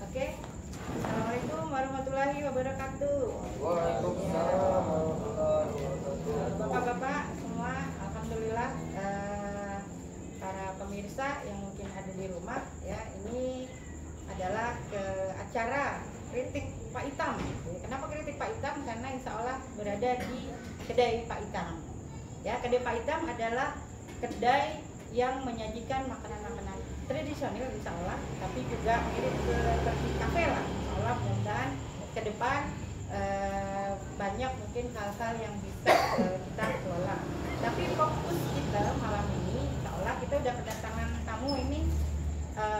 Oke. Assalamualaikum warahmatullahi wabarakatuh. Waalaikumsalam warahmatullahi wabarakatuh. Bapak-bapak semua, alhamdulillah para pemirsa yang mungkin ada di rumah ya, ini adalah acara kritik Pak Itam. Kenapa kritik Pak Itam? Karena insya Allah berada di kedai Pak Itam. Ya, kedai Pak Itam adalah kedai yang menyajikan makanan-makanan tradisional insya Allah, tapi juga mirip seperti kafe lah. Insya Allah mudah-mudahan ke depan banyak mungkin hal-hal yang bisa kita kelola. Tapi fokus kita malam ini, insya Allah kita udah kedatangan tamu ini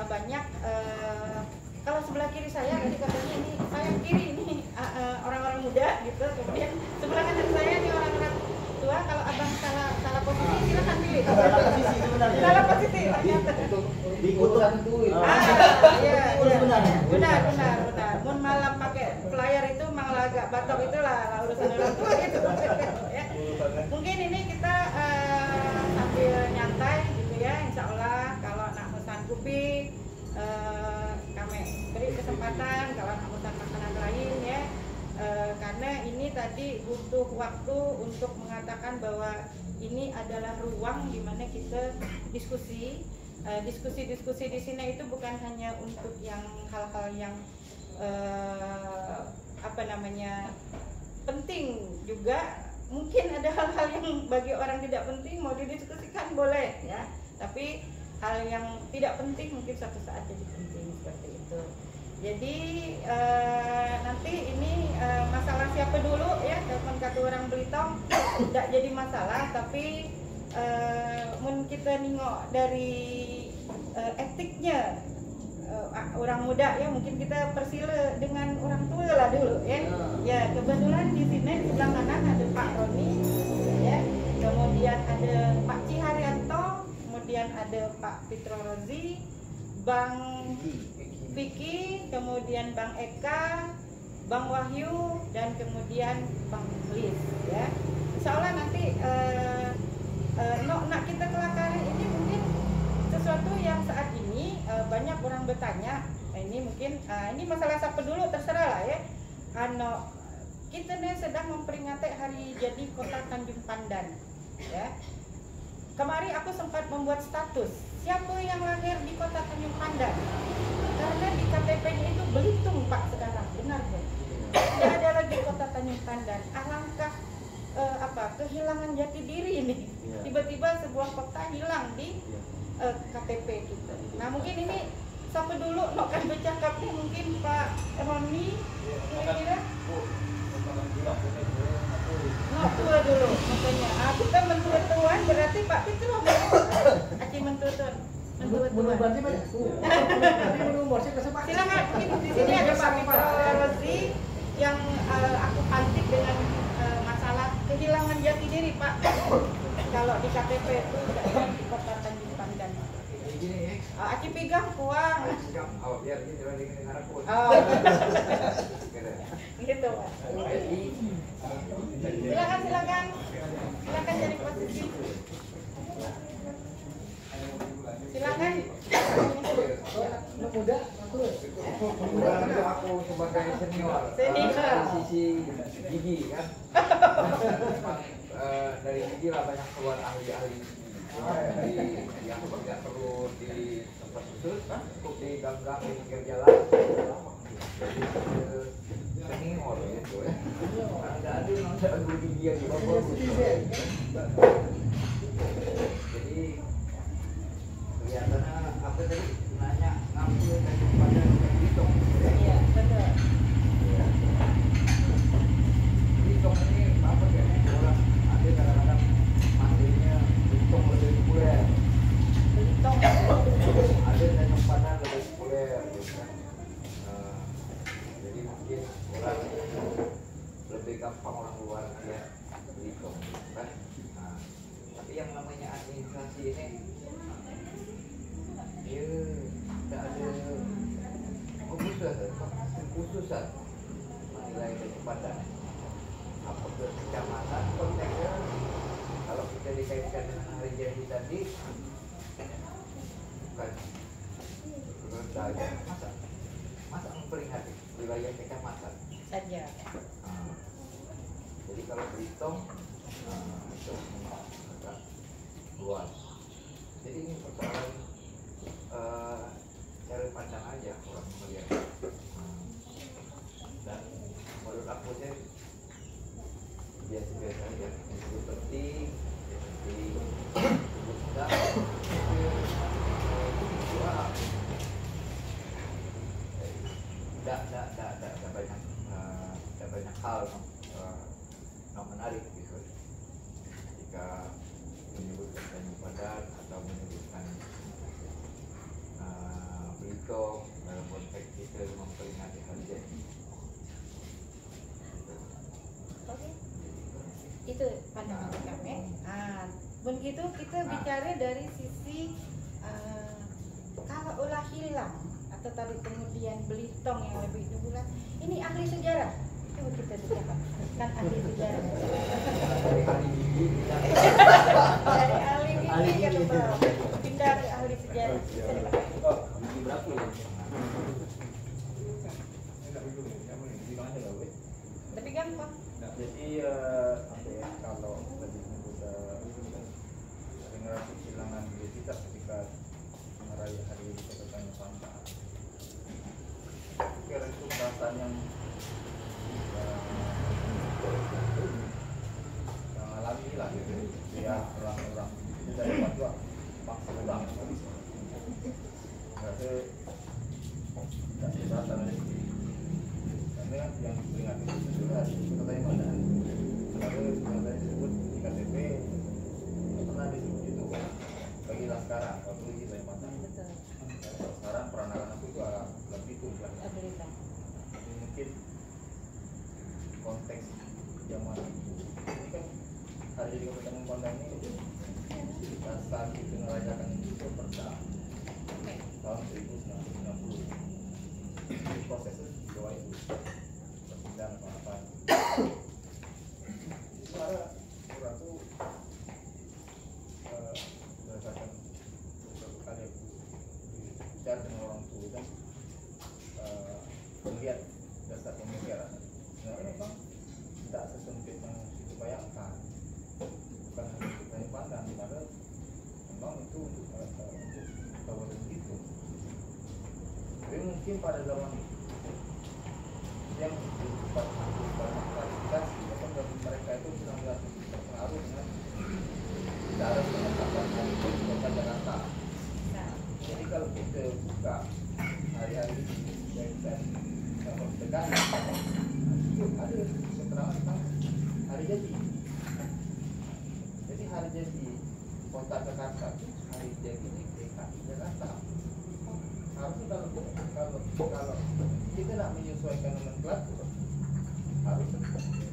banyak. Kalau sebelah kiri saya tadi katanya ini saya kiri ini orang-orang muda gitu, kemudian sebelah kanan saya ini orang-orang tua. Kalau abang salah posisi silakan pilih. Salah posisi sebenarnya. Salah posisi ternyata. Di urusan itu. Iya. Benar. Mun malam pakai flyer itu malah agak batok itulah urusan orang tua itu. Ya. Mungkin ini kita sambil nyantai gitu ya, insya Allah. Kalau nak pesan kopi kami beri kesempatan, kalau nak pesan makanan lain ya. Karena ini tadi butuh waktu untuk mengatakan bahwa ini adalah ruang di mana kita diskusi di sini itu bukan hanya untuk yang hal-hal yang penting, juga mungkin ada hal-hal yang bagi orang tidak penting mau didiskusikan boleh ya, tapi hal yang tidak penting mungkin suatu saat jadi penting seperti itu. Jadi nanti ini masalah siapa dulu ya, telepon kata orang Belitung tidak jadi masalah, tapi mun kita nengok dari etiknya orang muda ya, mungkin kita persila dengan orang tua lah dulu ya. Ya kebetulan di sini di sebelah kanan ada Pak Roni ya, kemudian ada Pak Ciharyanto, kemudian ada Pak Fitro Rozi, Bang Vicky, kemudian Bang Eka, Bang Wahyu, dan kemudian Bang Lis ya. Insya Allah nanti nak kita kelakari ini mungkin sesuatu yang saat ini banyak orang bertanya. Ini mungkin ini masalah siapa dulu terserah lah ya. Kita nih sedang memperingati hari jadi Kota Tanjung Pandan ya. Kemarin aku sempat membuat status, siapa yang lahir di Kota Tanjung Pandan? Karena di KTP-nya itu Belitung Pak sekarang, benar Bu? Tidak ada lagi Kota Tanjung Pandan. Alangkah kehilangan jati diri ini. Tiba-tiba sebuah kota hilang di KTP kita. Nah mungkin ini siapa dulu kan bercakap nih, mungkin Pak Roni kira-kira. Tua dulu makanya. Kita mentua-tuan berarti Pak Fitro. Aci mentua-tuan. Berarti silakan, mungkin di sini ada Pak Fitro Rozi yang aku pantik dengan masalah kehilangan jati diri Pak. Kalau di KTP itu tidak ada di Kota Tanjung Pandan. Aci pegang kuang. Gitu Pak. Silakan jadi posisi. Silakan. Muda, aku sebagai senior. Sisi gigi kan. Dari gigi lah banyak keluar ahli-ahli yang tidak perlu di tempat khusus, cukup di gang-gang di pinggir jalan. Senior gitu ya. Ada gigi yang bagus. Jadi kelihatannya apa tadi nanya ngambil dari pada Belitung. Iya betul. Belitung ini apa ya? Orang ada kadang-kadang manggilnya Belitung lebih populer. Belitung. Ada Tanjung Pandan lebih populer, gitu kan. Jadi mungkin orang lebih gampang orang luar ya Belitung, kan. Nah, tapi yang namanya administrasi ini dia tidak ada khususan menilai kecepatan. Apabila kecamatan konteksnya kalau kita dikaitkan dengan hari jadi tadi bukan rendah aja, masa memperingati wilayah kecamatan saja. Jadi kalau Belitung itu agak luas. Jadi ini persoalan cara pandang aja orang melihat. Dan menurut aku sih biasa-biasa aja. Itu penting sebutkan tidak banyak hal yang menarik gitu ketika menyebutkan Tanjung Padan atau menyebutkan Belitung dalam konteks kita memperingati hari jadi. Oke. Itu pandangan kami. Begitu kita bicara dari sisi kalau ulah hilang atau tadi kemudian Belitung yang lebih bulan ini ahli sejarah. Coba kita bicara kan ahli sejarah. Dari ahli gigi Dari ahli gigi kan pindah ke ahli sejarah. gigi berapa ya? Tapi gampang. Jadi kalau lebih generasi kehilangan identitas ketika merayakan hari ini katanya sampah. Kira itu perasaan yang alami lah gitu. Ya orang-orang itu dari juga paksa ulang. Berarti tidak terasa lagi. Karena yang diperingati itu juga katanya Padan. Lalu katanya disebut di KTP pernah disebut itu bagilah sekarang waktu itu saya Padan. Sekarang peranakan aku juga lebih tumbuh. Jadi mungkin konteks zaman itu ini kan hari jadi Kabupaten Padan ini saat kita merayakan itu perda tahun 1960. Jadi prosesnya di bawah itu perpindahan apa suara aku berdasarkan beberapa kali aku bicara dengan orang tua dan melihat dasar pemikiran sebenarnya memang tidak sesempit yang kita bayangkan, bukan hanya kita yang pandang, karena memang itu untuk kawasan itu. Tapi mungkin pada zaman itu yang bersifat banyak klarifikasi, bahkan bagi mereka itu bisa melihat terpengaruh dengan cara penetapan hari itu di kota Jakarta. Jadi kalau kita buka hari-hari dan tekan itu ada keterangan tentang hari jadi. Jadi hari jadi kota Jakarta itu hari jadi DKI Jakarta. Harusnya kalau kita nak menyesuaikan nomenklatur harus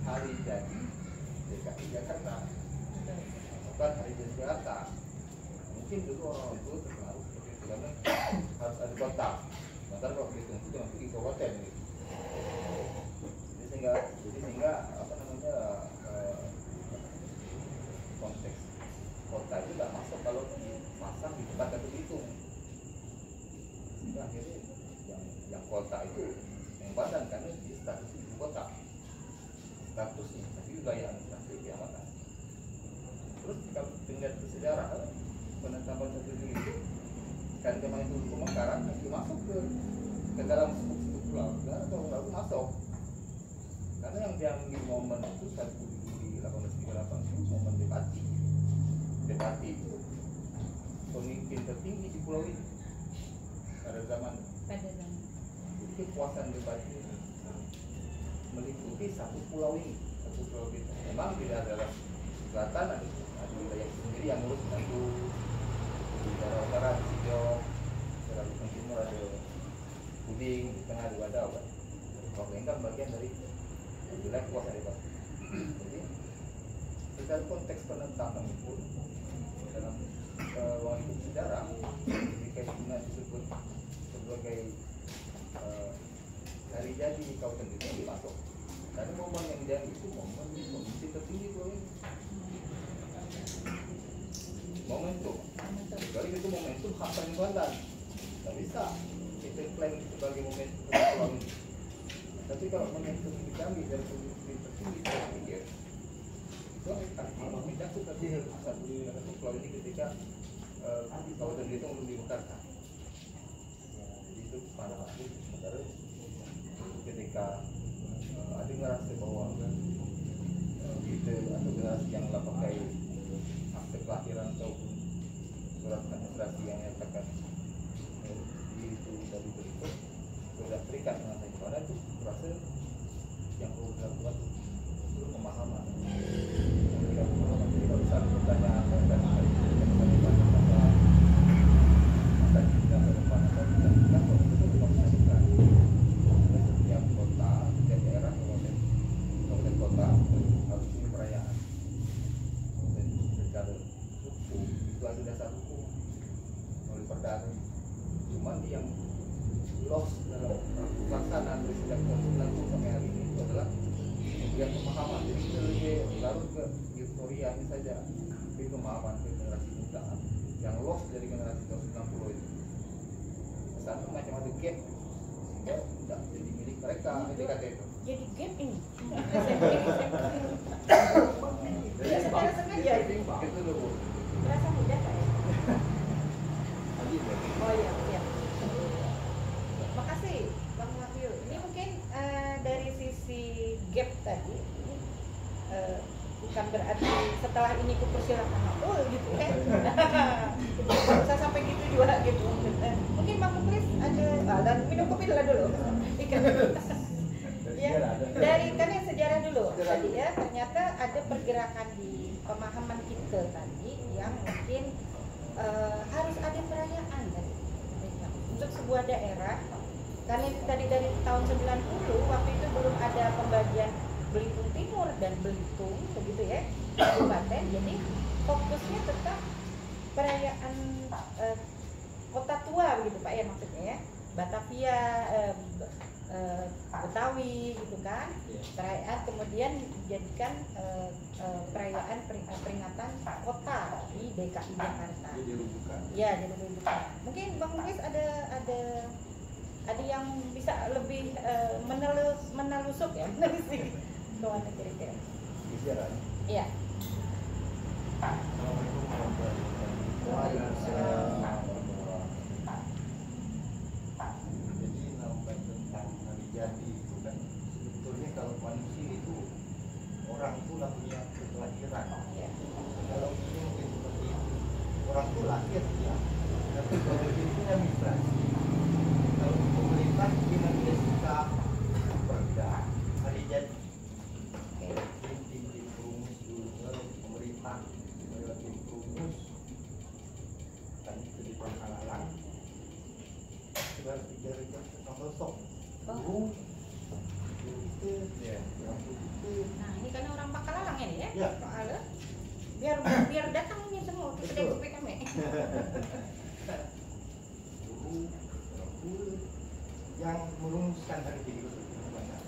hari jadi DKI Jakarta, bukan hari jadi Jakarta. Mungkin dulu orang itu terpengaruh seperti itu karena harus ada kota. Sementara kalau Belitung itu cuma pergi kabupaten gitu. Jadi sehingga apa namanya konteks kota itu tidak masuk kalau dipasang di tempat yang Belitung. Sehingga akhirnya yang kota itu yang Padan karena di status ibu kota statusnya, tapi wilayah administratif di Amatan. Terus kalau tinggal ke sejarah penetapan 1 Juli kan kemarin itu Pemekaran itu masuk ke dalam struktur pulau atau masuk karena yang diambil momen itu 1 Juli 1838 itu momen debati itu pemimpin tertinggi di pulau ini pada zaman jadi kekuasaan debati ini meliputi satu pulau ini memang tidak ada selatan ada wilayah sendiri yang ngurus satu di daerah utara di Sido, daerah timur ada Buding, di tengah ada Wadau kan. Kalau Lengkap bagian dari wilayah kuasa bebas. Jadi secara konteks penetapan itu dalam ruang hidup sejarah jika itu disebut sebagai hari jadi kawasan itu dimasuk. Dan momen yang dia itu momen komisi tertinggi pulau ini. Momentum. Jadi itu momentum hak Tanjung Padan. Tidak bisa kita klaim sebagai momentum pulau ini. Tapi kalau momentum ini kami dari pemimpin tertinggi saya pikir itu artinya mencabut tadi satu pulau ini ketika Kabupaten Belitung belum dimekarkan. Jadi itu pada waktu sementara ketika ada ngerasa bahwa kita atau generasi yang nggak pakai akte kelahiran ataupun surat administrasi yang nyatakan itu dari Belitung sudah terikat dengan saya pada itu rasa yang perlu dilakukan itu pemahaman. Kemudian pemahaman jadi kalau misalnya pertanyaan dan hari ini masa kita ke depan atau kita itu belum dilakukan. Setiap kota, setiap daerah, kabupaten kota harus punya perayaan. Dan secara hukum itu ada dasar hukum oleh perdata. Cuman yang loss dalam pelaksanaan dari sejak tahun 90 sampai hari ini itu adalah yang pemahaman. Jadi kita lebih larut ke historianya saja, tapi pemahaman ke generasi muda yang loss dari generasi tahun 90 itu satu macam ada gap sehingga tidak jadi milik mereka ketika itu. Jadi gap ini. Ya, secara sengaja. Itu dulu. Merasa mudah Pak ya? Oh iya, siap. Makasih Bang Wahyu. Ini mungkin dari sisi gap tadi ini bukan berarti setelah ini kupersilakan gitu ya. Tidak usah sampai gitu juga gitu. Mungkin Bang Muklis ada dan minum kopi dulu. Ikan. Ya, dari kan yang sejarah dulu tadi ya, ternyata ada pergerakan di pemahaman kita tadi yang mungkin harus ada perayaan tadi untuk sebuah daerah. Karena itu tadi dari tahun 90 waktu itu belum ada pembagian Belitung Timur dan Belitung begitu ya kabupaten, jadi fokusnya tetap perayaan kota tua begitu Pak ya, maksudnya ya Batavia, Betawi gitu kan, perayaan kemudian dijadikan perayaan peringatan kota di DKI Jakarta. Ya, jadi rujukan. Mungkin Bang Muklis ada yang bisa lebih menelusuk ya, menelusik kemana kira-kira? Bicara. Iya. Assalamualaikum warahmatullahi wabarakatuh. Jadi nampak tentang hari jadi itu kan sebetulnya kalau manusia itu orang itu punya kelahiran. Ya. Kalau ini mungkin seperti itu, orang itu lahir ya, tapi kalau itu migrasi. Kalau pemerintah dengan dia suka perda hari jadi. Tim rumus dulu pemerintah lewat tim rumus tadi itu di Pangkalan sudah dijaga sama sok guru itu ya yang itu. Nah ini karena orang Pangkalalang ini ya, Ya. Pak Ale. Biar datang ini semua ke Betul. kedai kami. Guru yang merumuskan hari jadi itu banyak.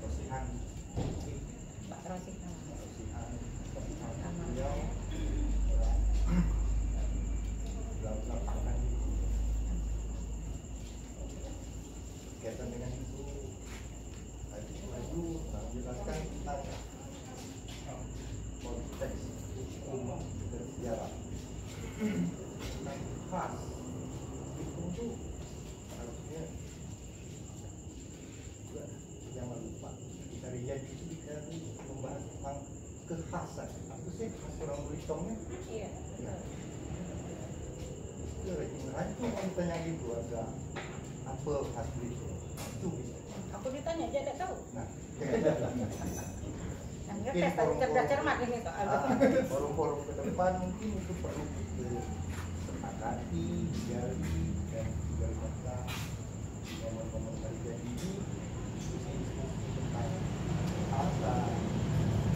Bersihan Pak Rosik nama. bersihan beliau melakukan kegiatan dengan itu tadi maju menjelaskan tentang konteks hukum dan sejarah tentang khas hukum itu harusnya juga jangan lupa dari jadi itu kita membahas tentang kekhasan apa sih khas orang Belitongnya Iya. ya itu rancung kalau ditanya gitu agak apa khas Belitung itu bisa Aku ditanya aja tidak tahu. nah Yang ngetes tadi cerdas cermat ini soal. forum-forum ke depan mungkin itu perlu disepakati, digali dan digali masa momen-momen hari jadi ini diskusi tentang apa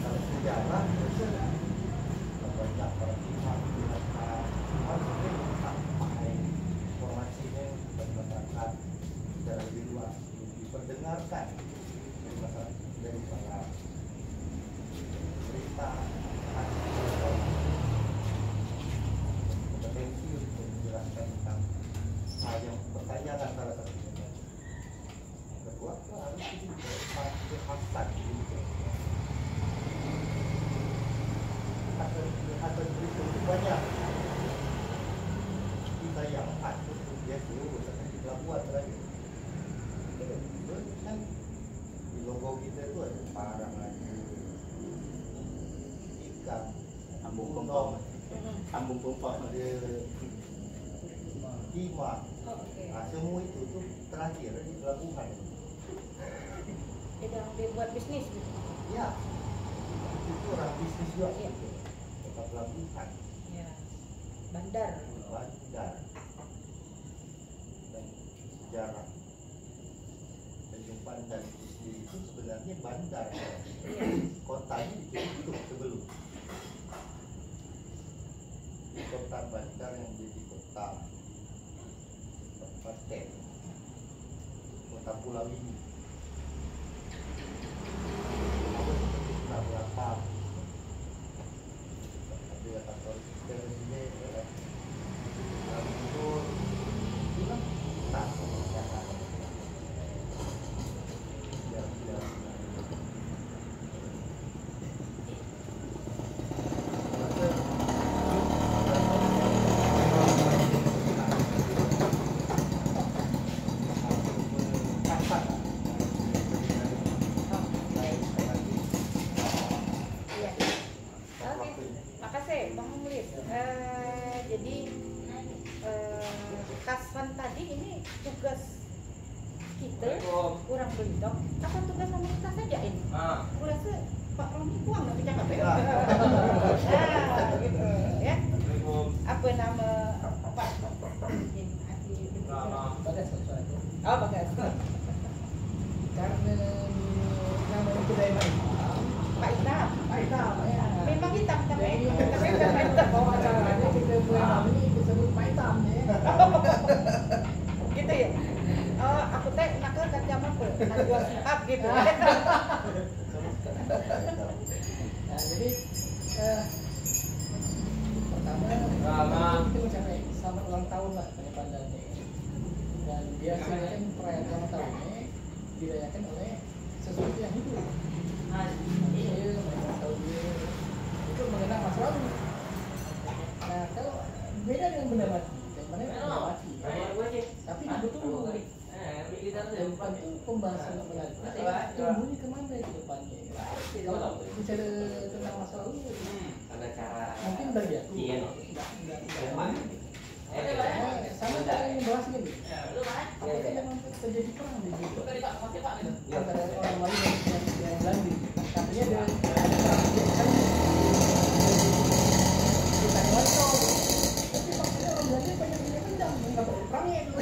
kalau sejarah biasanya banyak para pihak harusnya sampai informasinya bagi masyarakat secara lebih luas diperdengarkan dari masyarakat dari para pemerintah yang pertanyaan salah satunya. Kedua, harus kekhasan gitu. Atau berikut itu banyak. Kita yang patut dia dulu, tapi kita buat lagi. Kan di logo kita itu ada parang lagi, ikan, ambung pompong, ada timah. Nah, semua itu tuh terakhir di pelabuhan. Dia buat bisnis gitu. Ya, itu orang bisnis juga. Iya. Kota pelabuhan, Ya. Bandar. bandar, dan sejarah. Tanjung Pandan itu sendiri itu sebenarnya bandar. Iya. Kotanya ditutup sebelum. Di kota bandar yang jadi kota kabupaten, kota pulau ini. Nah, berapa? Tapi ya kantor dari sini itu bilang tak ya. Iya. Oke. Makasih Bang Mulis. Jadi Kasvan tadi ini tugas kita kurang belidok apa tugas pemerintah saja ini? Aku rasa Pak Romi kurang nggak bercakap ya? Gitu ya. Apa nama Pak? Oh, Bagas. Karena nama kedai Pak Itam. ya. Memang hitam tapi Jadi tapi hitam. bawa acaranya kita buat nama ini disebut Pak Hitam ya. Gitu ya. Aku teh nak ke kacam apa? Nak jual sihab gitu. Nah, jadi pertama kita ucapkan selamat ulang tahun lah pada Pandannya. Dan biasanya kan perayaan ulang tahunnya dirayakan oleh sesuatu yang hidup. Dia ulang tahun dia itu mengenang masa lalu. Nah, kalau beda dengan benda mati, yang mana benda mati, tapi betul. Dan tentu pembahasan menarik tumbuhnya kemana ke depannya. Kalau bicara tentang masa lalu, Ada cara mungkin bagi aku nggak sama cara yang bahas gini. Apakah memang terjadi perang di situ antara orang Melayu dan yang Belanda? Katanya ada perang kan kita ngontrol, tapi maksudnya orang Belanda banyak punya pedang, nggak perlu perangnya itu.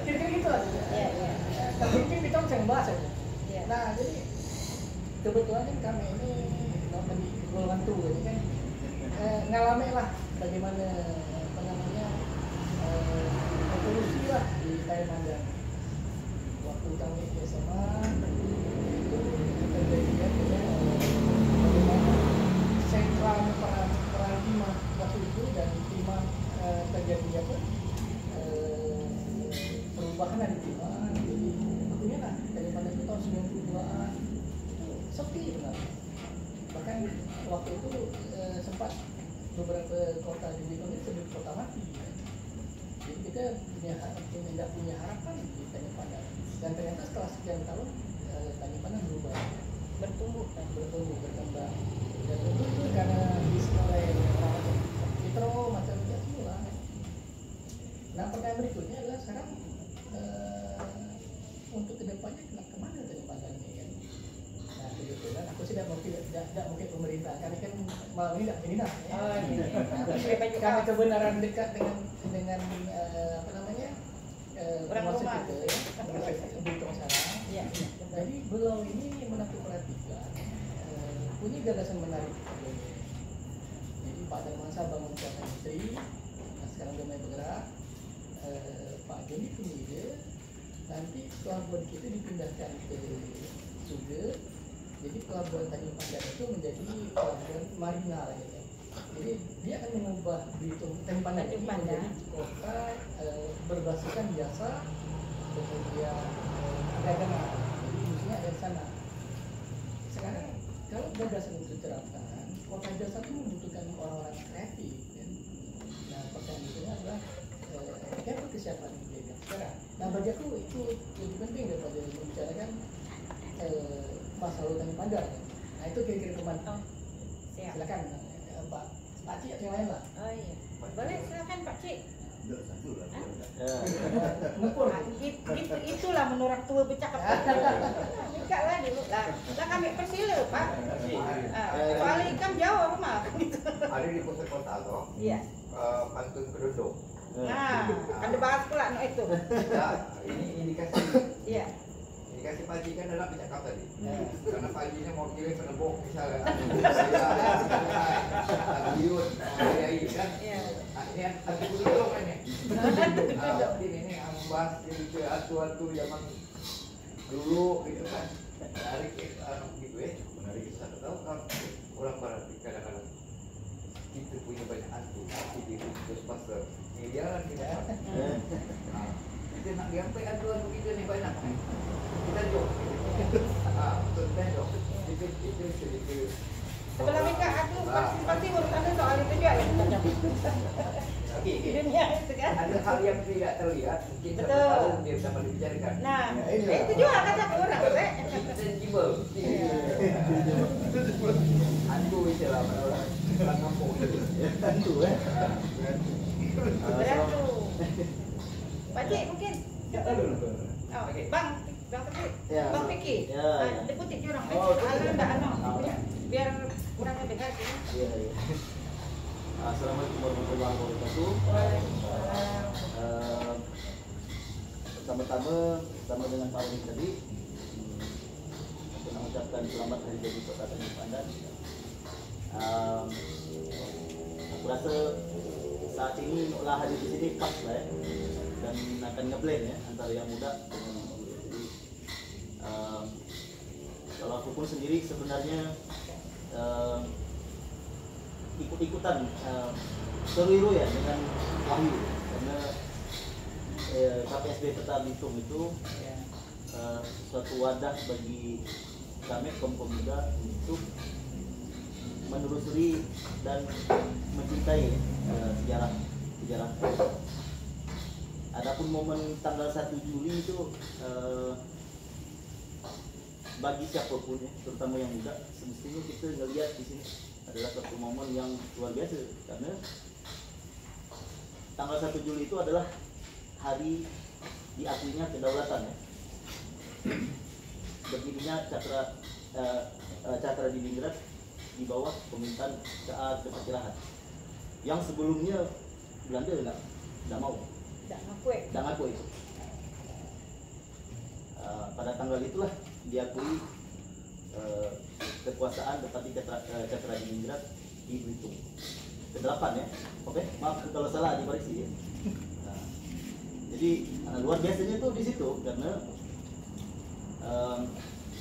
Kira-kira gitu lah. Iya, iya. Tapi mungkin kita bisa membahas aja. Iya. Nah, jadi kebetulan kan kami ini di golongan tua ini kan ngalami lah bagaimana apa namanya evolusi lah di Kalimantan. Waktu kami di SMA itu terjadinya bagaimana sentralnya perang timah waktu itu dan timah terjadi apa perubahan dari timah. Jadi waktunya lah Kalimantan itu tahun 92-an itu sepi benar. Bahkan waktu itu sempat beberapa kota di Indonesia disebut kota mati. Jadi kita tidak punya harapan di Kalimantan. Dan ternyata setelah sekian tahun Kalimantan berubah, bertumbuh, berkembang. Dan itu karena oleh Citro macam-macam semula. Nah, pertanyaan berikutnya adalah sekarang untuk kedepannya kemana Kalimantan ini kan? Nah, kebetulan aku tidak mungkin pemerintah karena kan malam ini tidak dinas ya. Karena kebenaran dekat dengan apa namanya termasuk kita ya, Bintang Sarang. Iya. Jadi beliau ini menakut perhatikan punya gagasan menarik. Jadi Pak Darmansa bangun kuasa industri, nah sekarang dia mulai bergerak. Pak Joni punya ide, nanti pelabuhan kita dipindahkan ke Suge. Jadi pelabuhan Tanjung Pandan itu menjadi pelabuhan marina lah gitu. Jadi dia akan mengubah Belitung Tanjung Pandan ini menjadi kota berbasiskan jasa, kemudian perdagangan. Jadi industri ada di sana. Sekarang kalau gagasan itu diterapkan, kota jasa itu membutuhkan orang-orang kreatif. Kan? Nah, pertanyaan itu adalah siapa kesiapan mereka sekarang. Nah, bagi aku itu lebih penting daripada membicarakan masalah hutan Padang. Nah, itu kira-kira pemantau. Siap. Silakan Pak Cik atau yang lain lah. Oh iya. Boleh silakan Pak Cik. Ngumpul. Nah, itulah menurut tua bercakap. Enggak lah dulu lah. Lah kami persila Pak. Soal ikan jauh rumah. Ada di pusat kota toh. Iya. Pantun penduduk. Nah, ada bahas pula no itu. Ya, ini indikasi. Iya. Indikasi pagi kan dalam bercakap tadi. Karena paginya mau kirim penembok misalnya. Biut, ini kan. Iya. Ini anti penduduk kan ya. Ini membahas ke atu-atu zaman dulu gitu kan. Menarik gitu ya. Menarik kita tahu kan orang barat kadang-kadang kita punya banyak hantu tapi di Ghostbuster miliaran kita kita nak diampai hantu-hantu kita ni banyak kita jom betul kan jom itu sedikit Sebelah mereka aku pasti urut anda soal itu juga ya. Di dunia itu kan. ada hal yang tidak terlihat mungkin satu Betul. tahun dia dapat dibicarakan Nah, itu juga kata orang Pak. intangible hantu istilah orang kampung Tentu Beratu. Pak Cik mungkin. Oh, Bang Piki. Ya. Bang Piki. Ya, ya. Deputi curang. Oh, Biar kurangnya dengar sini. Iya, iya. Assalamualaikum warahmatullahi wabarakatuh. Pertama-tama sama dengan Pak Rudi tadi, saya mengucapkan selamat hari jadi Kota Tanjung Pandan. Aku rasa saat ini lah hadir di sini pas lah ya, dan akan ngeblend ya antara yang muda dengan yang muda. Jadi kalau aku pun sendiri sebenarnya ikut-ikutan seru ya dengan Wahyu karena KPSB Peta Belitung itu suatu wadah bagi kami kaum muda untuk menelusuri dan mencintai sejarah. Adapun momen tanggal 1 Juli itu bagi siapapun ya, terutama yang muda, semestinya kita ngelihat di sini adalah suatu momen yang luar biasa karena tanggal 1 Juli itu adalah hari diakuinya kedaulatan ya. Berdirinya Cakra di Ningrat di bawah pemerintahan K.A. Kepatilahan yang sebelumnya Belanda nggak mau, nggak ngaku itu. Pada tanggal itulah diakui kekuasaan tetapi Cakra di Ningrat di Belitung ke-8 ya. Oke, maaf kalau salah dikoreksi ya. Jadi luar biasanya tuh di situ karena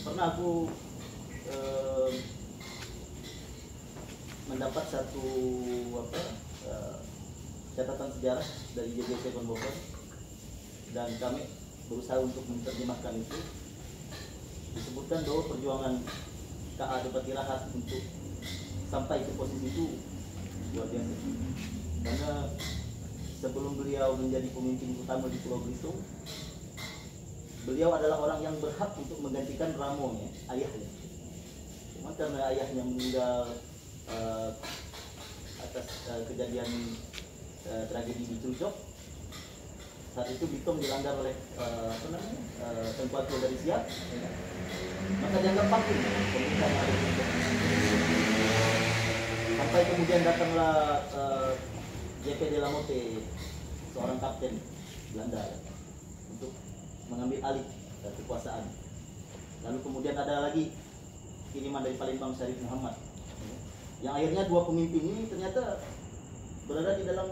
pernah aku mendapat satu catatan sejarah dari JJC Bogor dan kami berusaha untuk menerjemahkan itu. Disebutkan bahwa perjuangan K.A. Kepatilahan untuk sampai ke posisi itu luar biasa karena sebelum beliau menjadi pemimpin utama di Pulau Belitung, beliau adalah orang yang berhak untuk menggantikan Ramonya, ayahnya. Cuma karena ayahnya meninggal atas kejadian tragedi di Culjok, saat itu Belitung dilanggar oleh Tengku dari Siap, maka dianggap vakum pemerintahan yang ada di Belitung. Sampai kemudian datanglah JP de la Motte, seorang kapten Belanda untuk mengambil alih kekuasaan. Lalu kemudian ada lagi kiriman dari Palembang Syarif Muhammad, yang akhirnya dua pemimpin ini ternyata berada di dalam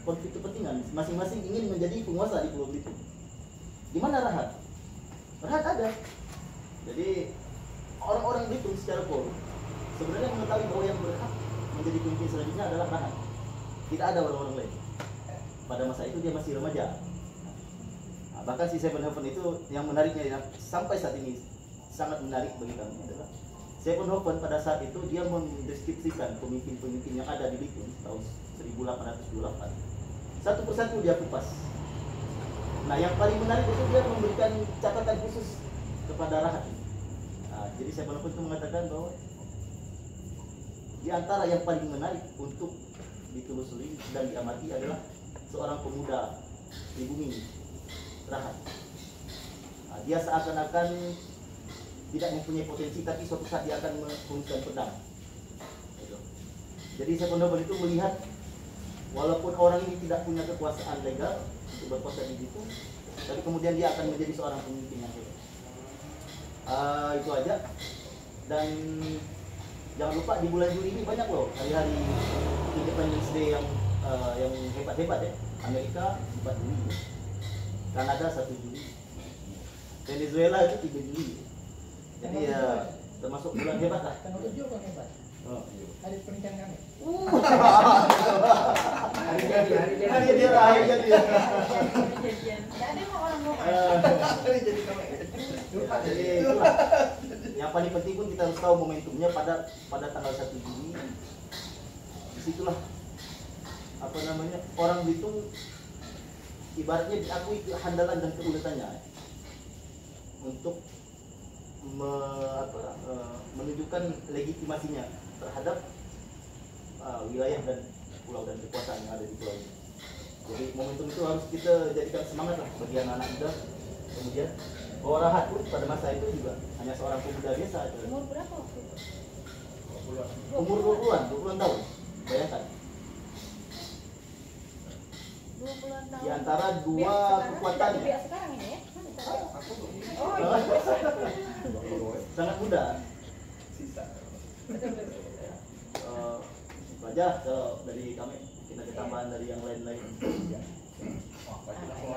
konflik kepentingan, masing-masing ingin menjadi penguasa di Pulau Belitung. Di mana Rahat? Rahat ada. Jadi orang-orang Belitung secara korum sebenarnya mengetahui bahwa yang berhak menjadi pemimpin selanjutnya adalah Rahat. Tidak ada orang-orang lain. Pada masa itu dia masih remaja. Nah, bahkan si Seven Heaven itu yang menariknya yang sampai saat ini sangat menarik bagi kami adalah Seven Heaven pada saat itu dia mendeskripsikan pemimpin-pemimpin yang ada di Bitung tahun 1828. Satu persatu dia kupas. Nah, yang paling menarik itu dia memberikan catatan khusus kepada Rahat. Nah, jadi Seven Heaven itu mengatakan bahwa di antara yang paling menarik untuk ditelusuri dan diamati adalah seorang pemuda di bumi, Rahat. Nah, dia seakan-akan tidak mempunyai potensi, tapi suatu saat dia akan menggunakan pedang. Gitu. Jadi Seven Heaven itu melihat walaupun orang ini tidak punya kekuasaan legal untuk berkuasa di situ, tapi kemudian dia akan menjadi seorang pemimpin yang hebat. Itu aja. Dan jangan lupa di bulan Juli ini banyak loh hari-hari Independence Day yang hebat-hebat ya. Amerika 4 Juli, Kanada 1 Juli, Venezuela itu 3 Juli. Jadi ya termasuk bulan hebat lah. Tanggal 7 kan hebat. Oh. Hari pernikahan kami. Hari jadi. Jadi mau orang mau Jadi itulah. Yang paling penting pun kita harus tahu momentumnya pada tanggal 1 Juni. Disitulah orang Belitung ibaratnya diakui kehandalan dan keuletannya untuk menunjukkan legitimasinya terhadap wilayah dan pulau dan kekuasaan yang ada di pulau ini. Jadi momentum itu harus kita jadikan semangat lah bagi anak-anak muda. Kemudian bahwa Rahat pun pada masa itu juga hanya seorang pemuda biasa. umur berapa waktu itu? Umur 20-an tahun. Bayangkan. 20-an tahun. Di antara dua Biar sekarang kekuatannya. tidak biar sekarang ini ya. Oh, iya. Sangat muda. Sisa. Itu aja kalau dari kami. Kita ada tambahan dari yang lain-lain. Wah, pasti langsung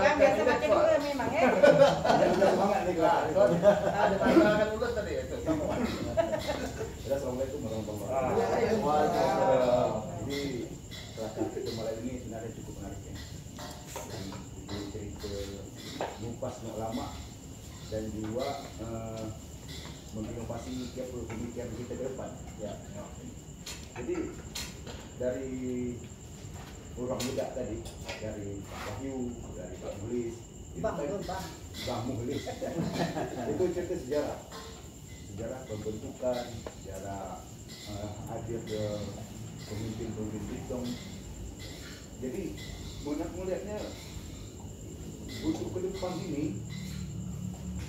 Yang biasa baca dulu memang ya. Semangat nih ada tantangan dulu tadi itu. Assalamualaikum warahmatullahi Waalaikumsalam. wabarakatuh. Jadi setelah kita malam ini sebenarnya cukup menarik ya. Dan itu cerita ngupas nok lama dan juga menginovasi tiap pemikiran kita ke depan. Ya. Jadi dari orang muda tadi, dari Pak Wahyu, dari Pak Muhlis, Bang Muhlis, itu cerita sejarah pembentukan, sejarah hadir ke pemimpin-pemimpin Belitung. Jadi banyak melihatnya untuk ke depan ini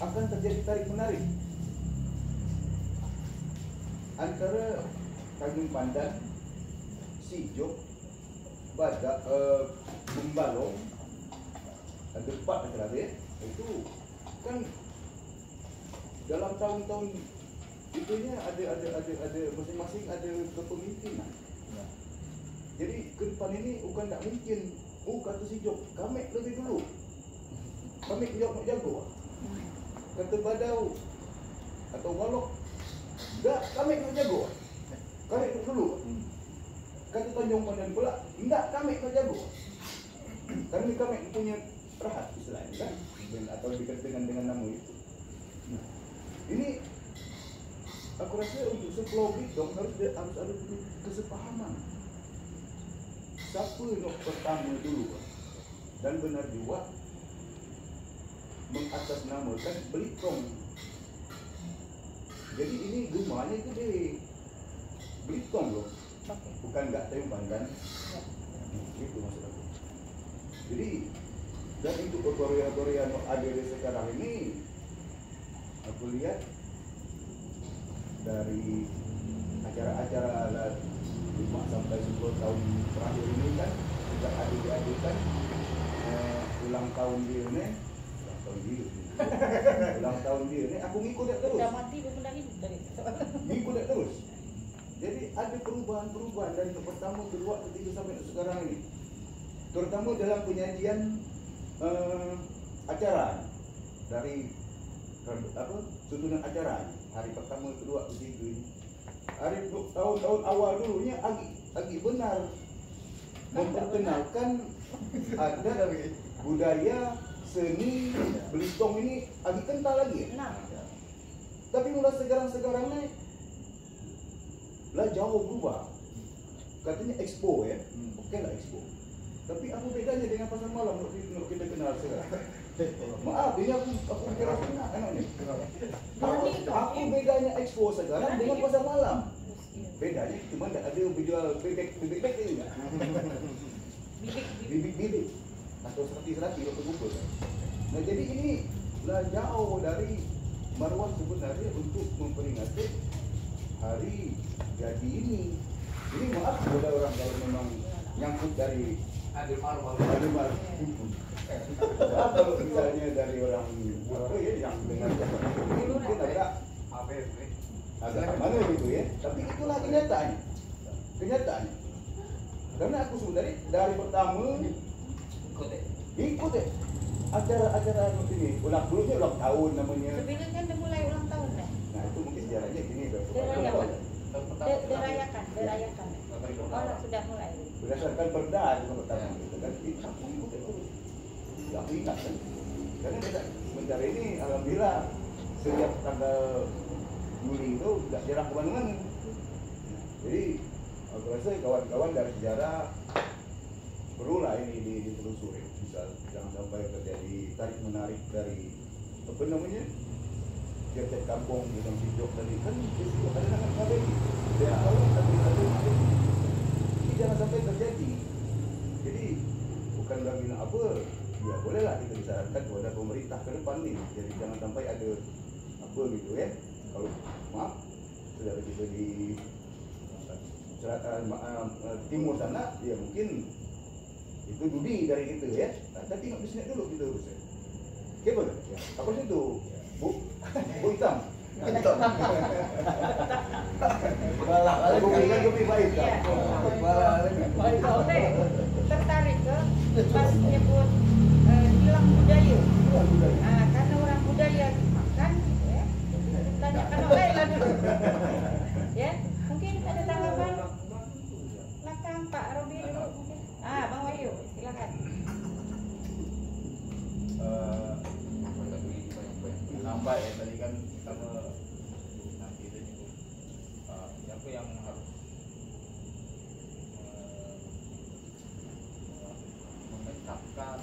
akan terjadi tarik menarik antara Tanjung Pandan, Sijok, Badak, Bumbalong, ada 4 terakhir itu kan dalam tahun-tahun itunya ada masing-masing ada kepemimpinan. Jadi ke depan ini bukan tak mungkin. Kata Sijok, kami lebih dulu. Kami nak jago. Kata Badau atau Walok, enggak, kami nak jago. Kami dulu. Kata Tanjung Pandan pula, enggak, kami nak jago. Kami punya Rahat istilahnya kan, atau dikatakan dengan nama itu. Nah, ini aku rasa untuk sepulau Belitung harus ada kesepahaman. Siapa yang pertama dulu dan benar juga mengatasnamakan Belitung. Jadi ini rumahnya itu di Belitung loh, bukan enggak Tanjung Pandan. Gitu maksud aku. Jadi dan untuk Korea ada sekarang ini aku lihat dari acara-acara 5 sampai 10 tahun terakhir ini kan juga diadakan ulang tahun dia ni aku ngikut dia terus. Udah mati belum dah hidup tadi. Ngikut dia terus. Jadi ada perubahan dari yang pertama, kedua, ketiga sampai sekarang ini. Terutama dalam penyajian acara dari susunan acara. hari pertama, kedua, ketiga ini. Hari tahun-tahun awal dulunya Agi benar memperkenalkan ada budaya seni Belitung ini Agi kental lagi ya. Nah, Tapi mulai sekarang-sekarang nih lah jauh berubah. Katanya expo ya, oke lah expo. Tapi apa bedanya dengan pasar malam menurut kita kenal sekarang? Maaf, ini aku kira enak nih. Apa bedanya expo sekarang dengan pasar malam? Bedanya cuma tidak ada jual bebek ini nggak? Bibit atau serati atau kumpul. Nah jadi ini lah jauh dari Marwah sebenarnya untuk memperingati hari jadi ini. Ini maaf kepada orang kalau memang nyangkut dari Adil Marwah. Kalau misalnya dari orang apa ya yang dengar ini mungkin agak mana gitu ya. Tapi itulah kenyataannya. Karena aku sebenarnya dari pertama ikut ya acara ini ulang tahun namanya. sebenarnya kan udah mulai ulang tahun dah. Nah itu mungkin sejarahnya gini Dirayakan. Dirayakan. Oh, sudah mulai. berdasarkan perda itu pertama gitu kan. Aku ikut terus. Ya, aku ingat kan. Karena sementara ini alhamdulillah sejak tanggal Juli itu tidak jarang kemana-mana. Jadi aku rasa kawan-kawan dari sejarah perlulah ini ditelusuri. Bisa jangan sampai terjadi tarik menarik dari apa namanya tiap-tiap kampung yang hijau tadi kan di situ ada nama KBRI. Dan kalau tapi ini jangan sampai terjadi. Jadi bukan lagi apa, ya bolehlah kita disarankan kepada pemerintah ke depan nih. Jadi jangan sampai ada apa gitu ya. Kalau maaf sudah begitu di selatan timur sana, ya mungkin itu Dudi dari itu ya. Nah, tapi nggak bisa dulu gitu harusnya. Oke boleh? Ya. Apa sih itu? Bu hitam. Aku bilang lebih baik kan? Tertarik ke pas nyebut hilang budaya. Nah, karena orang budaya makan, ya, tanyakan orang lain lah dulu. Ya, mungkin ada tanggapan? Silakan Pak Robi dulu mungkin. Bang Wahyu, silakan. Nambah ya tadi kan kita nanti itu siapa yang harus menetapkan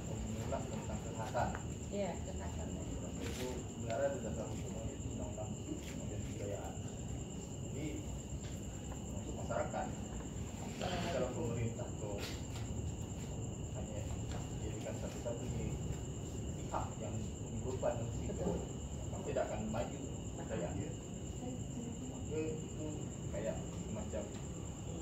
mengulas tentang kesehatan. Iya, kesehatan. Itu sebenarnya ada dasar hukumnya itu undang-undang kemudian kebudayaan. Jadi untuk masyarakat, kalau pemerintah tuh hanya jadikan satu-satunya pihak yang beban itu tidak akan maju saya. Maka itu kayak semacam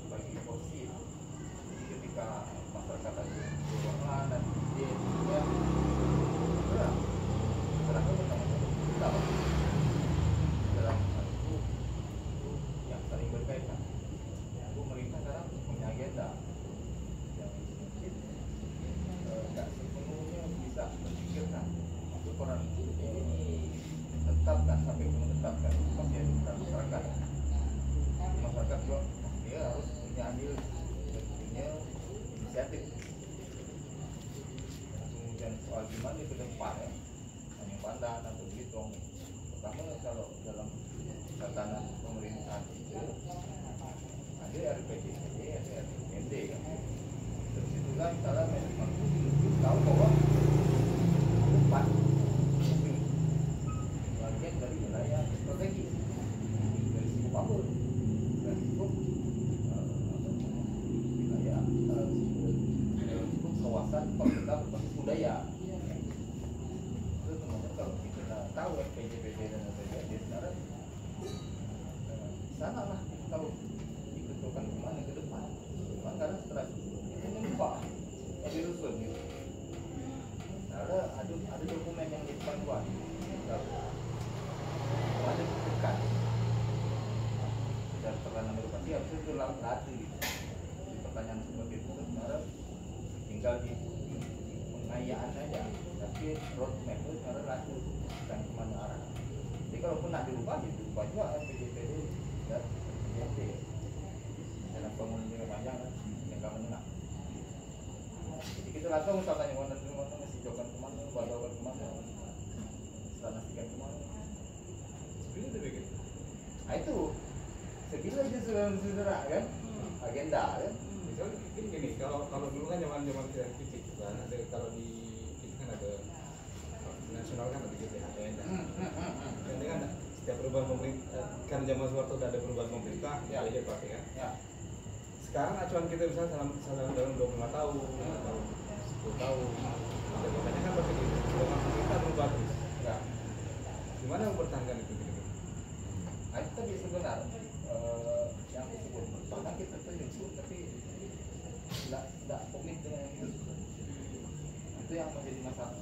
bagi porsi. Jadi ketika masyarakat ada ruangan dan ide ya masyarakat bersama-sama kita dalam hal itu yang saling berkaitan. Pemerintah sekarang punya agenda yang mungkin tidak sepenuhnya bisa terpikirkan. Orang ini tetapkan sampai menetapkan pasti ada masyarakat juga dia harus punya andil dan punya inisiatif. Kemudian soal gimana ke depan ya hanya Pandan atau Belitung. Pertama kalau dalam tatanan pemerintahan itu ada RPJMD, ada RPJMD kan. Terus itulah misalnya manajemen tahu bahwa depan bagian dari wilayah strategi dari sibuk apa? Dari sibuk wilayah sibuk kawasan pemerintah berbasis budaya. Itu kemudian kalau kita tahu PJPD dan PJPD sekarang sana lah kita tahu ditentukan kemana ke depan. Karena setelah itu menimpa yang dirusun gitu. Ada dokumen yang di depan gua. Ada dekat. Sudah terlalu beroperasi harus itu latih. Jadi pertanyaan seperti itu sebenarnya tinggal di pengayaan saja. Tapi roadmap itu sebenarnya latih dan kemana arah. Jadi kalaupun nak dirubah juga RPJP dulu dan RPJP dalam bangunan jangka panjang dan jangka menengah. Jadi kita langsung misalkan yang mana mesti jauhkan kemana, balaukan kemana, selanasikan kemana. Sebenarnya itu begitu. Nah itu sebila aja saudara kan agenda kan. Misalnya gini, kalau dulu kan zaman kita kecil kan ada, kalau di kita kan ada nasional kan ada GBHN dan kan setiap perubahan pemerintah kan zaman Soeharto udah ada perubahan pemerintah ya aja pakai kan. Ya. Sekarang acuan kita misalnya dalam 25 tahun, 10 tahun, ada banyak kan pakai gitu. Perubahan pemerintah berubah terus. Ya. Gimana mempertahankan itu gitu? Nah, itu tadi sebenarnya yang disebut pernah kita terjun tapi tidak komit dengan itu. Itu yang menjadi masalah.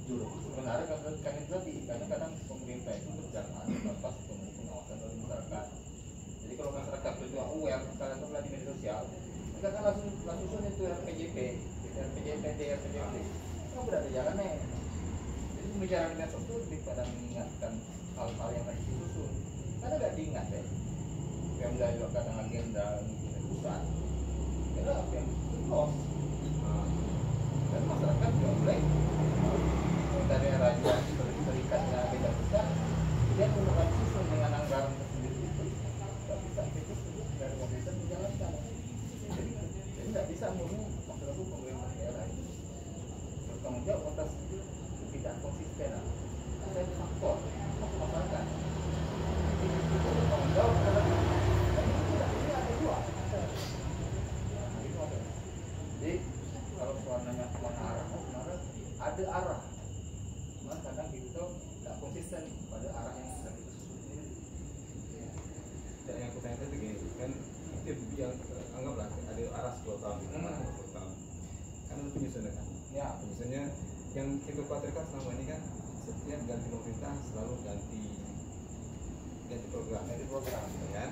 Sebenarnya kan itu tadi kadang-kadang pemerintah itu berjalan tanpa pengawasan dari masyarakat. Jadi kalau masyarakat itu aware, misalnya itu di media sosial, kita kan langsung itu RPJP, RPJP, itu berada jalannya. Jadi pembicaraan dengan itu lebih pada mengingatkan hal-hal yang tadi disusun. Karena nggak diingat ya, Pemda juga kadang agenda mungkin pusat, karena apa yang disusun dan masyarakat juga mulai dari rajuan terikatnya agenda pusat, dia menggunakan susun dengan anggaran tersendiri itu, nggak bisa itu dari pemerintah menjalankan. Jadi nggak bisa murni masalah itu pemerintah daerah itu bertanggung jawab atas tidak konsistenan. Ada faktor masyarakat. Bertanggung jawab terhadap dan itu tidak ini ada dua. Jadi kalau warnanya kemana arah, ada arah. Cuma kadang itu tidak konsisten pada arah yang sedang itu sendiri. Dan yang aku tanya tadi gini, kan itu yang anggaplah ada arah 10 tahun, 10 tahun. Kan ada penyusunnya kan? Ya. Penyusunnya yang kita khawatirkan selama ini kan setiap ganti pemerintah selalu ganti program, ya.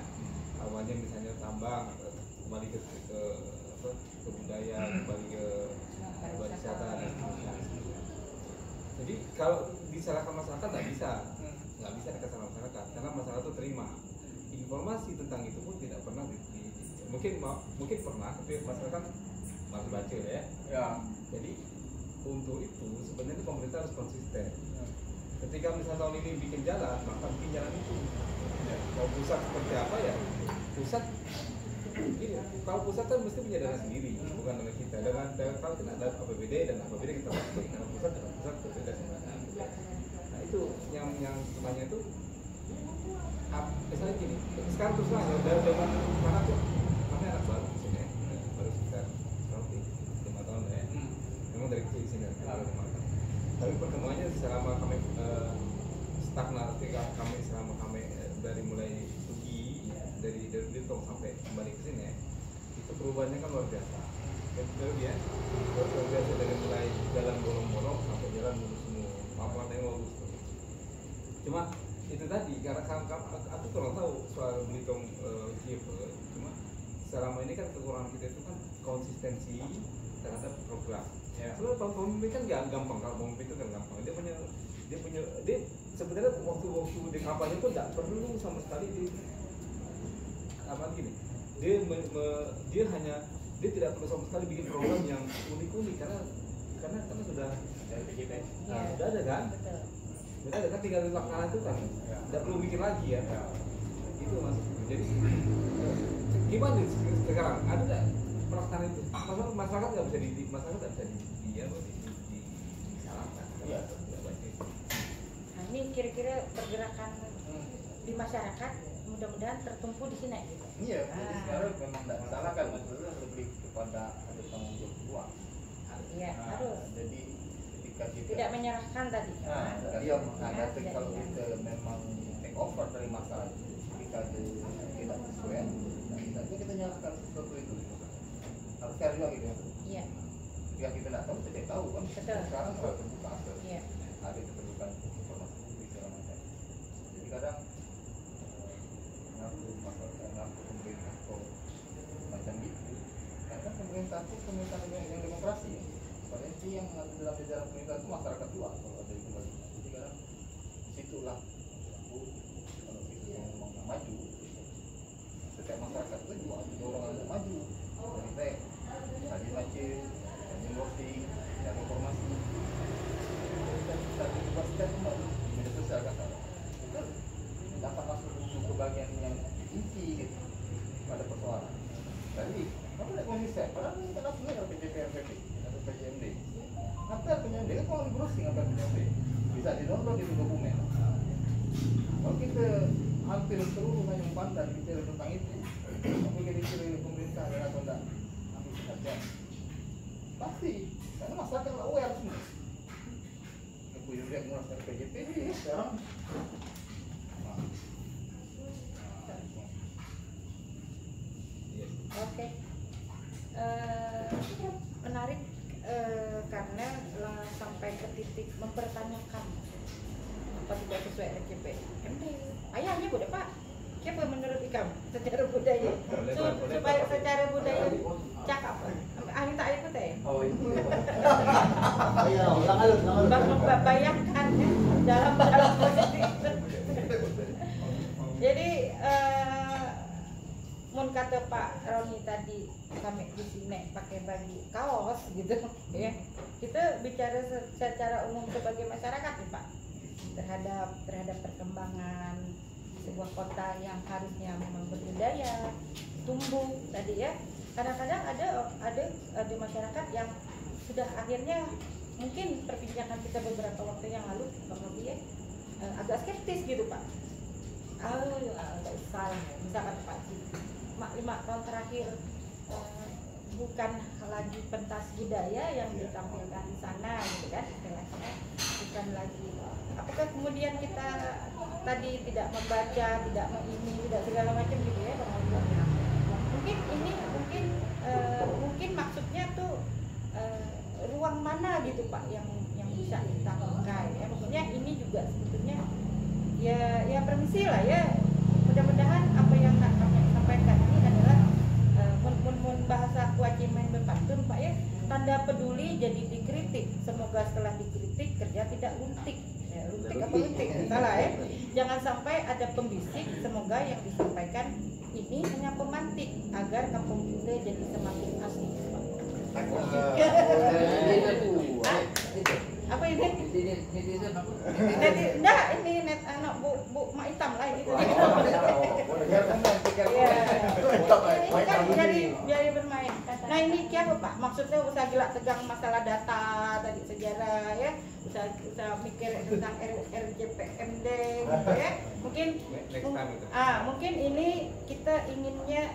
Awalnya misalnya tambang, kembali ke budaya, kembali ke pariwisata dan seterusnya. Jadi kalau disalahkan masyarakat nggak bisa dikatakan masyarakat karena masyarakat itu terima informasi tentang itu pun tidak pernah mungkin pernah tapi masyarakat masih baca ya. Ya. Jadi untuk itu sebenarnya pemerintah harus konsisten. Ketika misalnya tahun ini bikin jalan, maka bikin jalan itu. Ya, mau pusat seperti apa ya? Pusat gini, kalau pusat kan mesti punya dana sendiri, bukan dengan kita. Kalau kita ada APBD dan APBD kita pakai, karena pusat berbeda sebenarnya. Nah itu yang semuanya itu, misalnya gini, sekarang terus lah dengan mana tuh, kami anak baru di sini, baru sekitar 5 tahun ya. Memang dari kecil di sini, tapi pertemuannya selama kami stagnan, selama kami dari mulai pergi dari Blitung sampai kembali ke sini, itu perubahannya kan luar biasa. Luar biasa dari mulai jalan bolong-bolong sampai jalan mulus semua, apa-apa yang bagus. Cuma itu tadi karena aku kurang tahu soal Blitung cuma selama ini kan kekurangan kita itu kan konsistensi terhadap program. Ya. Sebenarnya pemimpin kan gampang, kalau pemimpin itu kan gampang. Dia sebenarnya waktu di kampanye pun tidak perlu sama sekali dia tidak perlu sama sekali bikin program yang unik-unik karena sudah Dari PJP. sudah ada kan. Sudah ada kan tinggal dilaksanakan itu kan. Tidak perlu mikir lagi ya. Itu maksudnya. Jadi gimana sekarang ada nggak pelaksanaan itu? Masyarakat nggak bisa disalahkan. Iya. Nah ini kira-kira pergerakan di masyarakat mudah-mudahan tertumpu di sini gitu. Iya, jadi sekarang memang tidak disalahkan, maksudnya lebih kepada ada tanggung jawab dua. Iya, harus. Jadi ketika kita Tidak menyerahkan tadi. iya, nanti kalau kita memang take over dari masalah itu, ketika tidak sesuai, nanti kita nyalakan sesuatu itu. Harus cari juga gitu. Iya. Ketika kita tidak tahu, kita tahu kan. Betul. Sekarang sudah terbuka, Iya. ada keterbukaan informasi publik segala macam. Jadi kadang ngaku pemerintah kok macam gitu. Karena pemerintah itu pemerintah yang demokrasi. Padahal itu yang ada dalam sejarah pemerintah itu masyarakat juga kalau ada itu. Jadi kadang situlah hampir seluruh yang Banten bicara tentang itu. Tapi kira-kira pemerintah ada atau enggak ambil perhatian? Pasti, karena masyarakat aware semua. Aku juga ngurus PJP sekarang. Oke. Menarik karena sampai ke titik mempertanyakan apa tidak sesuai RJP. Ayahnya udah Pak. Siapa menurut Ikam secara budaya? Supaya secara budaya cakap. Ahli tak ikut ya? Oh itu. Ayo, ulang alur. Bayangkan ya, dalam bahasa positif. Jadi mun kata Pak Roni tadi kami di sini pakai baju kaos gitu ya. Kita bicara secara umum sebagai masyarakat nih Pak terhadap perkembangan sebuah kota yang harusnya memang berbudaya, tumbuh tadi ya. Kadang-kadang ada masyarakat yang sudah akhirnya mungkin perbincangan kita beberapa waktu yang lalu Pak Robi ya agak skeptis gitu Pak. Nggak usah lah, misalkan Pak Cik 5 tahun terakhir bukan lagi pentas budaya yang ditampilkan di sana gitu kan istilahnya, bukan lagi apakah kemudian kita tadi tidak membaca, tidak mengini, tidak segala macam gitu ya Bang Aldo. Mungkin maksudnya tuh ruang mana gitu Pak yang bisa kita pakai ya, maksudnya ini juga sebetulnya ya permisi lah ya, mudah-mudahan apa yang kami sampaikan ini adalah bahasa kewajiban berpantun Pak ya, tanda peduli jadi dikritik, semoga setelah dikritik kerja tidak luntik ya, luntik apa luntik salah ya, jangan sampai ada pembisik, semoga yang disampaikan ini hanya pemantik agar kampung kita jadi semakin asik Pak. Apa ini? Netizen apa? Enggak, ini net anak Bu Mak Hitam lah gitu. Jadi bermain. Nah ini apa Pak? Maksudnya usaha gila tegang masalah data tadi sejarah ya, usaha mikir tentang RJPMD gitu ya. Mungkin ini kita inginnya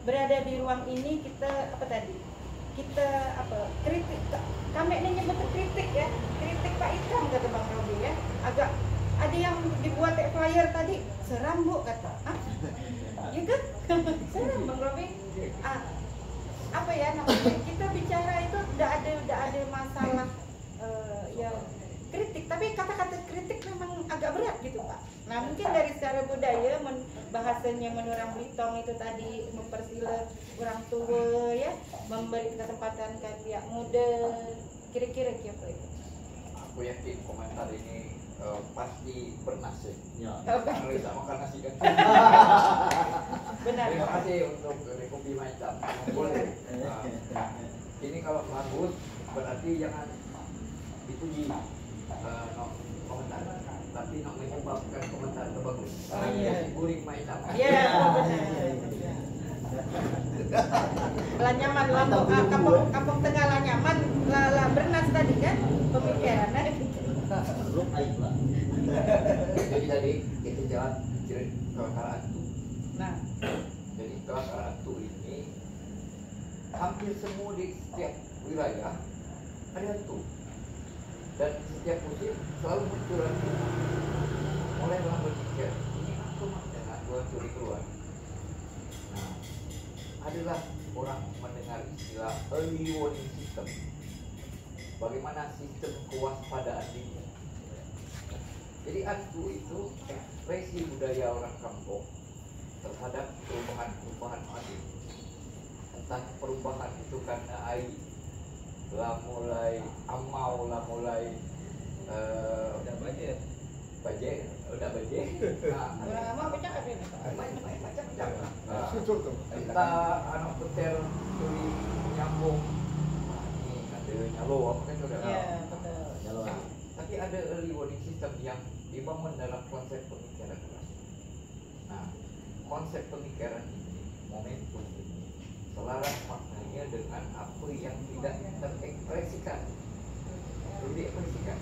berada di ruang ini kita apa tadi? Kita kritik, kami ini nyebut kritik ya, kritik Pak Ikam kata Bang Robi ya, agak ada yang dibuat flyer tadi seram Bu kata, ya kan seram Bang Robi, apa ya namanya, kita bicara itu udah ada masalah ya kritik, tapi kata-kata kritik memang agak berat gitu Pak. Nah mungkin dari secara budaya bahasanya menurang Blitong itu tadi mempersilih orang tua ya, memberi kesempatan ke pihak muda, kira-kira apa itu? Aku yakin komentar ini pasti bernasib. Ya. Kalau tidak makan nasi kan. Benar. Terima kasih untuk kopi macam. Boleh. Ini kalau bagus berarti jangan dipuji. Komentar, tapi nak menyebabkan komentar terbagus. Iya. Guring macam. Iya, benar. Lah nyaman kampung Tengah lah nyaman lah bernas tadi kan pemikirannya. Belum aib lah. Jadi tadi kita jalan kelakaran itu. Nah, Jadi kelakaran itu ini hampir semua di setiap wilayah ada hantu. Dan setiap musim selalu muncul hantu. Mulailah berpikir ini aku dengan gua curi keluar. Nah, adalah orang mendengar istilah early warning system. Bagaimana sistem kewaspadaan dini. Jadi hantu itu ekspresi budaya orang kampung terhadap perubahan mati. Entah perubahan itu karena air, lah mulai amau, lah mulai Udah banjir. banjir, udah banjir. Nah, mau baca apa ini? macam-macam. Entah anak petir tuli nyambung. Ini ada nyalo apa kan sudah. Iya, betul. Nyalo. Tapi ada early warning system yang dibangun dalam konsep pemikiran keras. Nah, konsep pemikiran ini, momentum ini, selaras maknanya dengan apa yang tidak terekspresikan. Belum diekspresikan.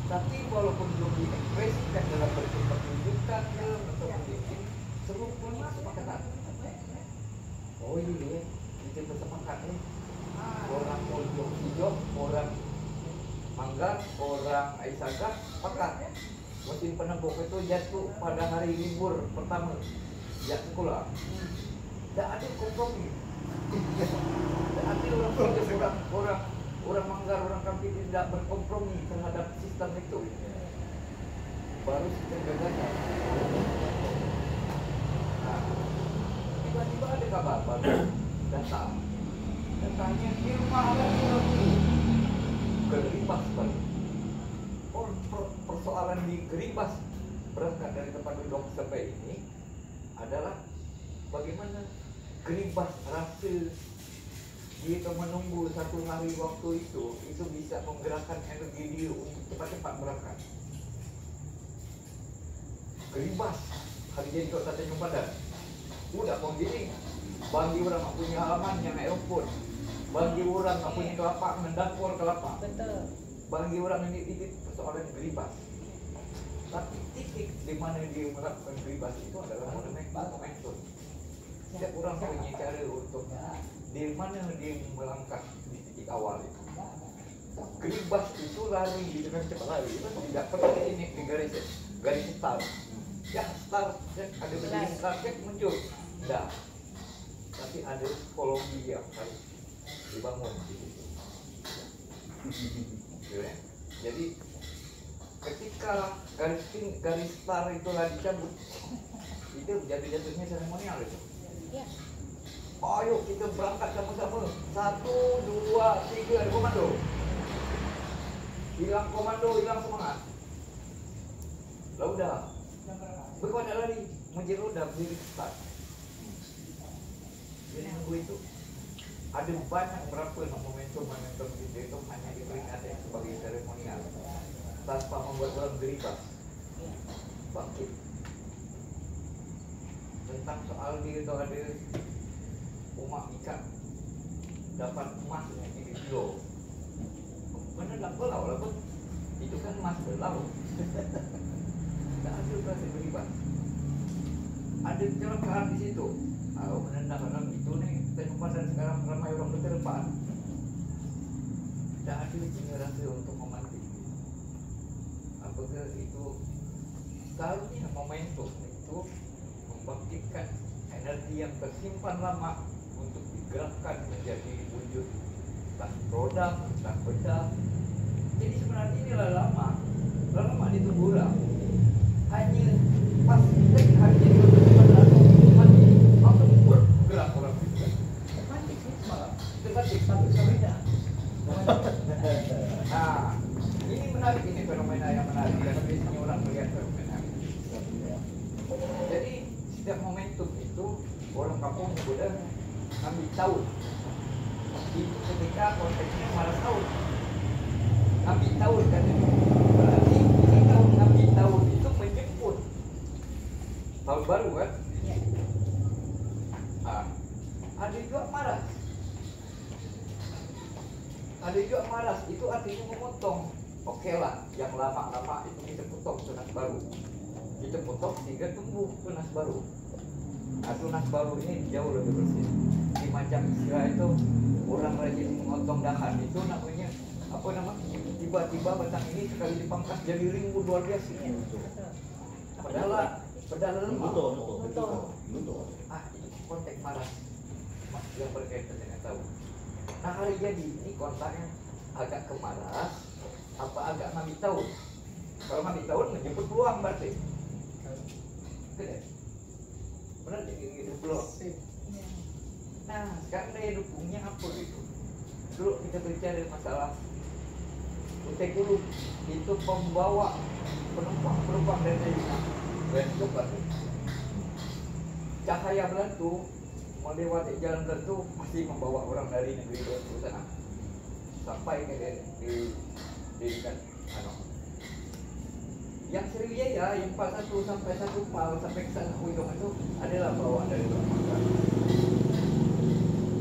Tapi walaupun belum diekspresikan dalam bentuk pertunjukan atau pendidikan, seluruhnya kesepakatan. Oh iya, kita bersepakat nih. Orang Pojok Hijau, orang Manggar, orang Aisyah sepakat. Mesin penembok itu jatuh pada hari libur pertama sejak sekolah. Tidak ada kompromi. Tidak ada orang Manggar, orang Kampung tidak berkompromi terhadap sistem itu. Baru sistem gagalnya. Nah, tiba-tiba ada kabar baru datangnya di rumah orang Geribas balik. Persoalan di Geribas berangkat dari tempat duduk sampai ini adalah bagaimana Geribas rasa jika menunggu satu hari waktu itu bisa menggerakkan energi dia untuk cepat-cepat berangkat. Geribas hari jadi kota Tanjung Padan udah mau gini bagi orang tak punya halaman yang aeroport, bagi orang tak punya kelapa mendapur kelapa, bagi orang ini persoalan Geribas. Tapi titik di mana dia melakukan Geribas itu adalah momentum. Setiap orang punya cara untuk di mana dia melangkah di titik awal itu. Geribas itu lari dengan cepat lari, itu tidak perlu ini di garis start. Ya start, ada berdiri start muncul, tidak. Tapi ada psikologi yang harus dibangun di situ. Jadi ketika garis start itulah dicabut, itu jatuhnya seremonial itu. Ayo kita berangkat sama-sama. 1, 2, 3 ada komando. Hilang komando, hilang semangat. Lah udah. Berkuat lari, menjadi roda berdiri start. Jadi nunggu itu ada banyak berapa momentum itu hanya diperingati sebagai seremonial tanpa membuat orang Geribas bangkit. Tentang soal dia itu ada umat ikan dapat emas dengan 3 kilo. Mana tak belau lah pun. Itu kan emas belau. Tak ada berasa Geribas. Ada kecelakaan di situ. Kalau menendang orang itu nih, Tanjung Padan sekarang ramai orang berterban. Tak ada punya rasa untuk memantik. Apakah itu seharusnya momentum itu membangkitkan energi yang tersimpan lama untuk digerakkan menjadi wujud tak produk, tak benda. Jadi sebenarnya inilah lama ditunggu orang. Hanya pas hari jadi mati langsung bergerak orang itu kan. Terpancing sih semalam. Terpancing satu-satunya. Nah, ini menarik, ini fenomena yang menarik dan biasanya orang melihat fenomena. Jadi setiap momentum itu orang kampung sudah ambil tahun. Itu ketika konteksnya malas tahun. Ambil tahun kan. Berarti ini tahun ambil tahun itu menjemput tahun baru kan. Ada juga malas. Ada juga malas, itu artinya memotong. Oke lah, yang lama-lama itu kita potong tunas baru. Kita potong sehingga tumbuh tunas baru. Nah, tunas baru ini jauh lebih bersih. Di macam istilah itu orang rajin memotong dahan itu namanya apa nama? Tiba-tiba batang ini sekali dipangkas jadi ringgu luar biasa. Padahal Betul. Itu konteks malas yang berkaitan dengan tahu. Nah hari jadi ini kontaknya agak kemaras, apa agak ngambil tahun. Kalau ngambil tahun menjemput peluang berarti. Benar? Benar jadi peluang. Nah sekarang daya dukungnya apa itu? Dulu kita bicara masalah Utekulu itu pembawa penumpang dari China. Bentuk berarti cahaya Belantu melewati jalan Belantu masih membawa orang dari negeri Belantu sana sampai ke dirikan yang Sriwijaya yang 41 sampai 1 Pal sampai ke sana Widong itu adalah bawaan dari Belantu.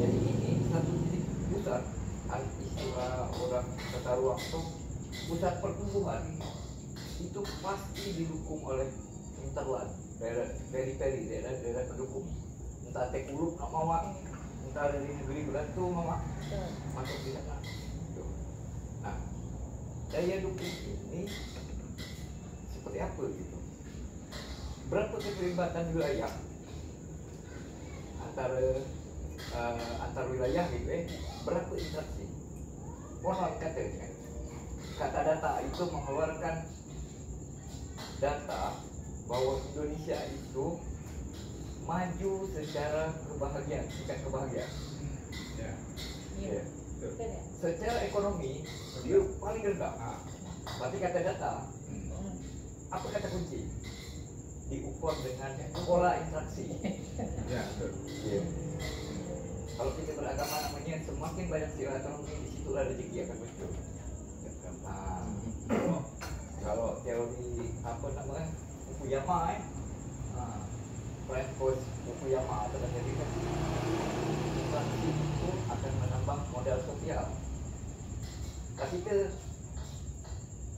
Jadi ini satu titik pusat istilah orang Tata Ruang itu pusat pertumbuhan itu pasti didukung oleh hinterland, daerah peri-peri, daerah pendukung. Entah Tekuluk nak mawa, entah dari negeri Belantu mawa, masuk di sana. Tuh. Nah, daya dukung ini seperti apa gitu? Berapa keterlibatan wilayah antar wilayah gitu berapa interaksi? Konon kata data itu mengeluarkan data bahwa Indonesia itu maju secara kebahagiaan, tingkat kebahagiaan. Ya. Iya. Ya. Betul ya? Secara ekonomi dia paling rendah. Tapi kata data, apa kata kunci? Diukur dengan pola interaksi. Ya, betul. Ya. Kalau kita beragama namanya semakin banyak silaturahmi, di situlah rezeki akan muncul. Nah, kalau teori apa namanya Fukuyama, Francis Fukuyama akan menjadikan interaksi itu akan menambah modal sosial. Ketika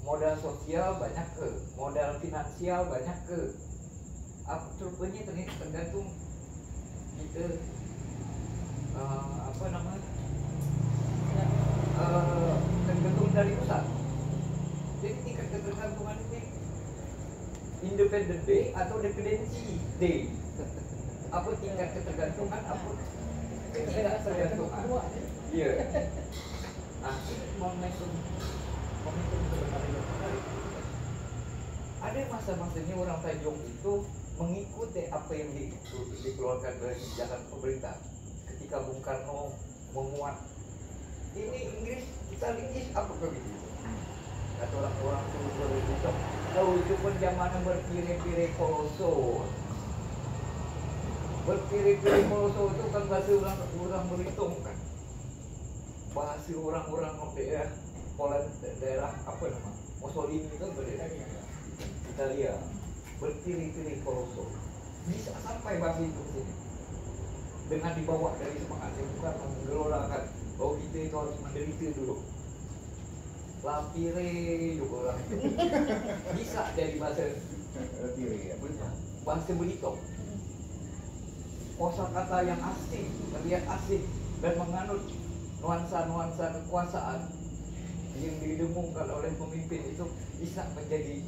modal sosial banyak ke, modal finansial banyak ke, apa rupanya tergantung kita apa namanya tergantung dari pusat. Jadi tingkat ketergantungan ini independent day atau dependency day. Apa tingkat ketergantungan, apa ketidaktergantungan. Iya. Nah, momentum sebenarnya yang menarik. Ada masa-masanya orang Tanjung itu mengikuti apa yang dikeluarkan dari kebijakan pemerintah. Ketika Bung Karno memuat ini Inggris, kita Inggris apa begitu? Kata orang-orang itu berbicara, oh itu pun zaman berpire-pire koloso. Berpire-pire koloso itu kan bahasa orang berhitung kan. Bahasa orang-orang daerah Poland, daerah apa nama? Mussolini itu berdaerah Italia. Berpire-pire koloso. Bisa sampai bahasa itu ke sini. Dengan dibawa dari semangat yang bukan menggelolakan bahwa kita itu harus menderita dulu. Lapire juga orang bisa dari bahasa Belitung. Kosakata yang asing, terlihat asing dan menganut nuansa-nuansa kekuasaan yang didengungkan oleh pemimpin itu bisa menjadi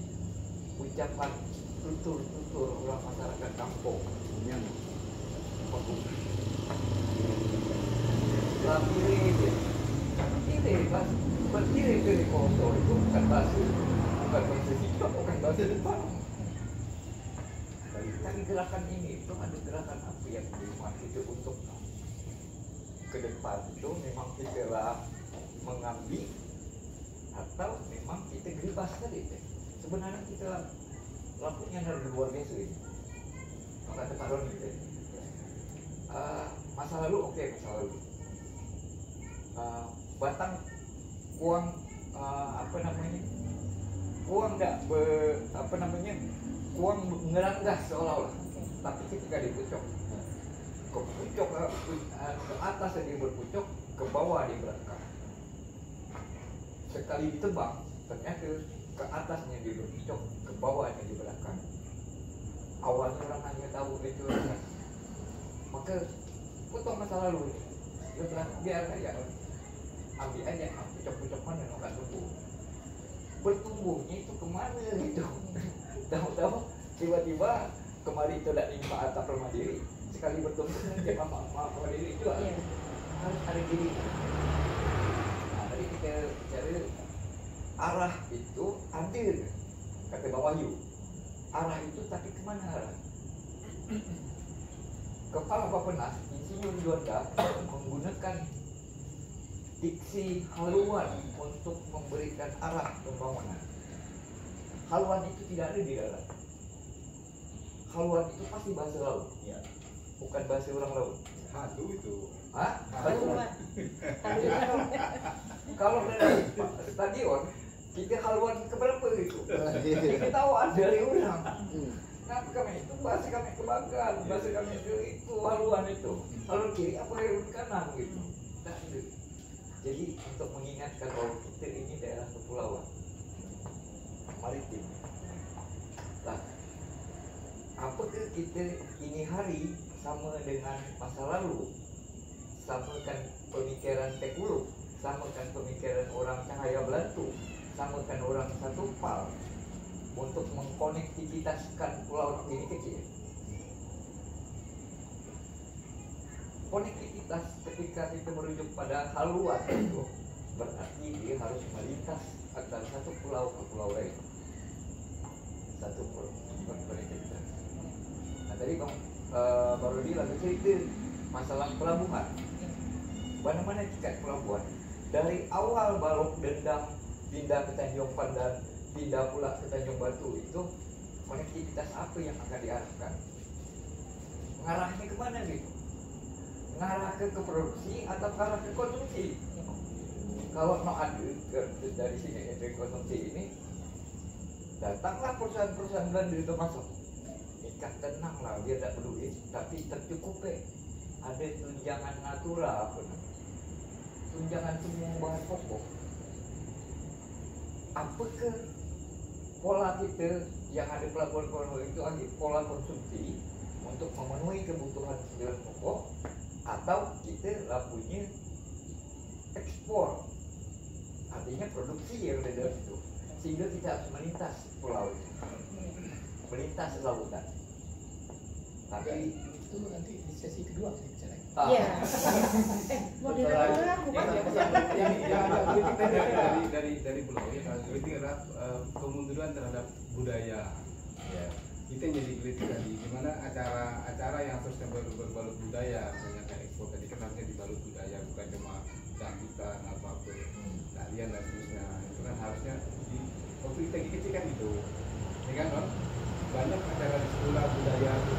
ucapan tutur-tutur orang masyarakat kampung yang lapire berdiri kosong itu bukan bahasa sikap, bukan bahasa depan. Tapi gerakan ini itu ada gerakan apa yang memang itu untuk ke depan itu memang kita lah mengambil atau memang kita geribas tadi. Sebenarnya kita lakunya dari luar biasa ini. Kata Pak Roni gitu. Masa lalu oke, masa lalu. Batang uang apa namanya? Uang uang ngeranggas seolah-olah. Tapi ketika dipucuk, ke pucuk ke atas dia berpucuk, ke bawah dia berangkat. Sekali ditebang, ternyata ke atasnya dia berpucuk, ke bawahnya dia berangkat. Awalnya orang hanya tahu itu kan. Maka potong masa lalu ini. Dia bilang biar aja, ambil aja, pucuk-pucuk mana yang akan tumbuh. Bertumbuhnya itu kemana gitu? Tahu-tahu tiba-tiba kemarin itu tidak nimpa atap rumah diri. Sekali bertumbuh dia mama diri juga harus ada diri. Nah, tadi kita cari arah itu adil, kata Bang Wahyu. Arah itu tapi kemana arah? Kepala Bappenas, Insinyur Juanda menggunakan diksi haluan untuk memberikan arah pembangunan. Haluan itu tidak ada di darat. Haluan itu pasti bahasa laut, Ya. bukan bahasa orang laut. Hadu itu. Hah? Haluan. Kalau dari stadion, kita haluan keberapa itu? Kita tahu ada dari orang. Nah, kami itu bahasa kami kebanggaan, bahasa kami itu haluan itu. Haluan kiri apa haluan kanan gitu. Nah, itu. Jadi untuk mengingatkan bahwa kita ini daerah kepulauan maritim. apakah kita ini hari sama dengan masa lalu, samakan pemikiran Tekuluk, samakan pemikiran orang Cahaya Belantu, samakan orang Satu Pal untuk mengkonektivitaskan pulau ini kecil. Konektivitas ketika kita merujuk pada haluan itu berarti dia harus melintas antara satu pulau ke pulau lain. Satu pulau konektivitas. Nah tadi Bang baru bilang cerita masalah pelabuhan. Mana-mana tiket pelabuhan dari awal Balok Dendang pindah ke Tanjung Pandan, pindah pula ke Tanjung Batu, itu konektivitas apa yang akan diarahkan? Ngarahnya kemana gitu? Ngarah ke produksi atau ngarah ke konsumsi? Kalau mau ada dari sini dari konsumsi ini, datanglah perusahaan-perusahaan Belanda itu masuk. Ikat tenang lah, dia tidak peduli, tapi tercukupi. Ada tunjangan natural, apa namanya? Tunjangan semua bahan pokok. Apakah pola kita yang ada pelabuhan-pelabuhan itu adalah pola konsumsi untuk memenuhi kebutuhan sembilan pokok, atau kita punya ekspor, artinya produksi yang ada dalam itu, sehingga kita harus melintas pulau itu, melintas lautan. Tapi itu nanti di sesi kedua kita bicara. Iya. Mau direkam bukan? yang agak kritik dari pulau ya, kritik adalah kemunduran terhadap budaya. Ya. Itu yang jadi kritik tadi, dimana acara yang harusnya berbalut budaya, misalnya kayak ekspor tadi kan harusnya dibalut budaya, bukan cuma dangdutan apa tarian dan seterusnya. Itu kan harusnya waktu kita kecil kan gitu, ya kan Bang? Banyak acara di sekolah budaya itu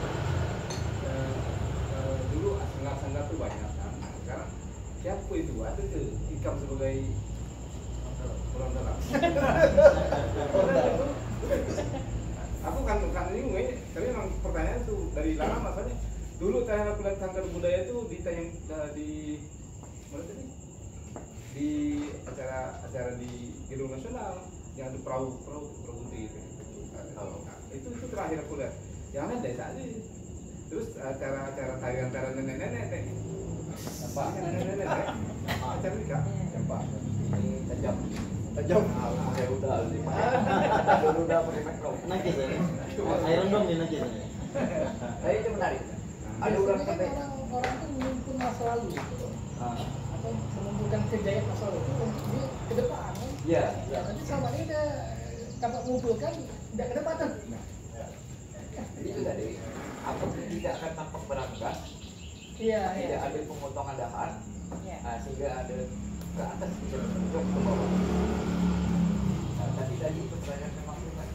dulu sanggar-sanggar tuh banyak kan. Nah, sekarang siapa itu? Ada tuh Ikam sebagai orang dalam. Aku kan ini, tapi memang pertanyaan tuh dari lama maksudnya. Dulu saya kuliah sanggar budaya itu ditanya di mana tadi? Di acara di Gedung Nasional yang ada perahu putih itu. Itu terakhir aku lihat. Yang ada desa aja. Terus acara tarian nenek-nenek teh. Apa? Nenek-nenek teh. Acara ini Kak. Apa? ini tajam. Saya udah pakai makro. Najis ya. Iron Dome nih najis. Saya itu menarik. Ada orang sampai orang tuh mengumpulkan masa lalu gitu. Atau mengumpulkan kejayaan masa lalu itu dia ke depan. Iya. Ya, tapi selama ini udah tanpa mengumpulkan tidak ke depan. Itu tadi. Apakah tidak akan tampak berangkat? Iya, Tidak ada pemotongan dahan, Iya. sehingga ada ke atas bisa bentuk ke bawah. Nah, tadi pertanyaan memang benar.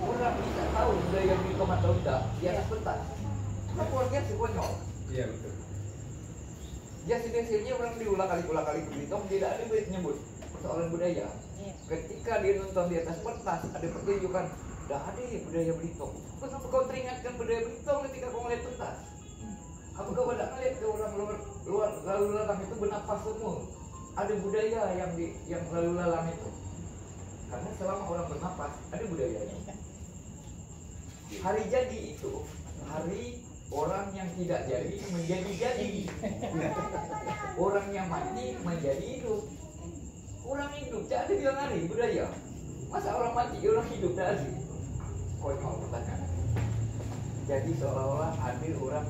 Orang bisa tahu budaya yang di tomat atau tidak di atas pentas. Kan keluarga si konyol. Iya betul. Ya hasilnya orang diulang kali ke Belitung tidak ada baik nyebut persoalan budaya. Iya. Ketika dia nonton di atas pentas ada pertunjukan, dah ada budaya Belitung. Kenapa kau teringatkan budaya Belitung ketika kau melihat pentas? Apakah kau tidak melihat ke orang luar lalu lalang itu bernapas semua? Ada budaya yang lalu lalang itu. Karena selama orang bernapas ada budayanya. Hari jadi itu hari orang yang tidak jadi menjadi. Orang yang mati menjadi hidup. Orang hidup tidak ada bilang hari budaya. Masa orang mati orang hidup tidak ada? Konyol pertanyaan. Jadi seolah-olah ada orang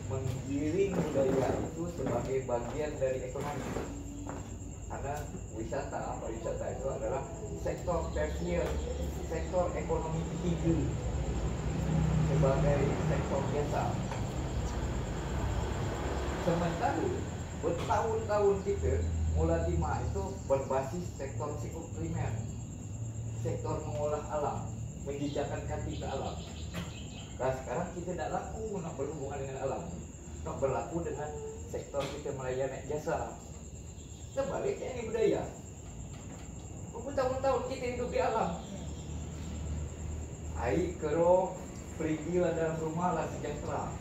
menggiring budaya itu sebagai bagian dari ekonomi. Karena pariwisata itu adalah sektor tersier, sektor ekonomi ketiga sebagai sektor biasa. Sementara bertahun-tahun kita mulai lima itu berbasis sektor primer, sektor mengolah alam, menjejakkan kaki ke alam. Nah sekarang kita tidak laku nak berhubungan dengan alam, nak berlaku dengan sektor kita melayani jasa. Sebaliknya ini budaya. Bertahun-tahun kita hidup di alam. Air kerong, perigilah dalam rumah lah sejahtera.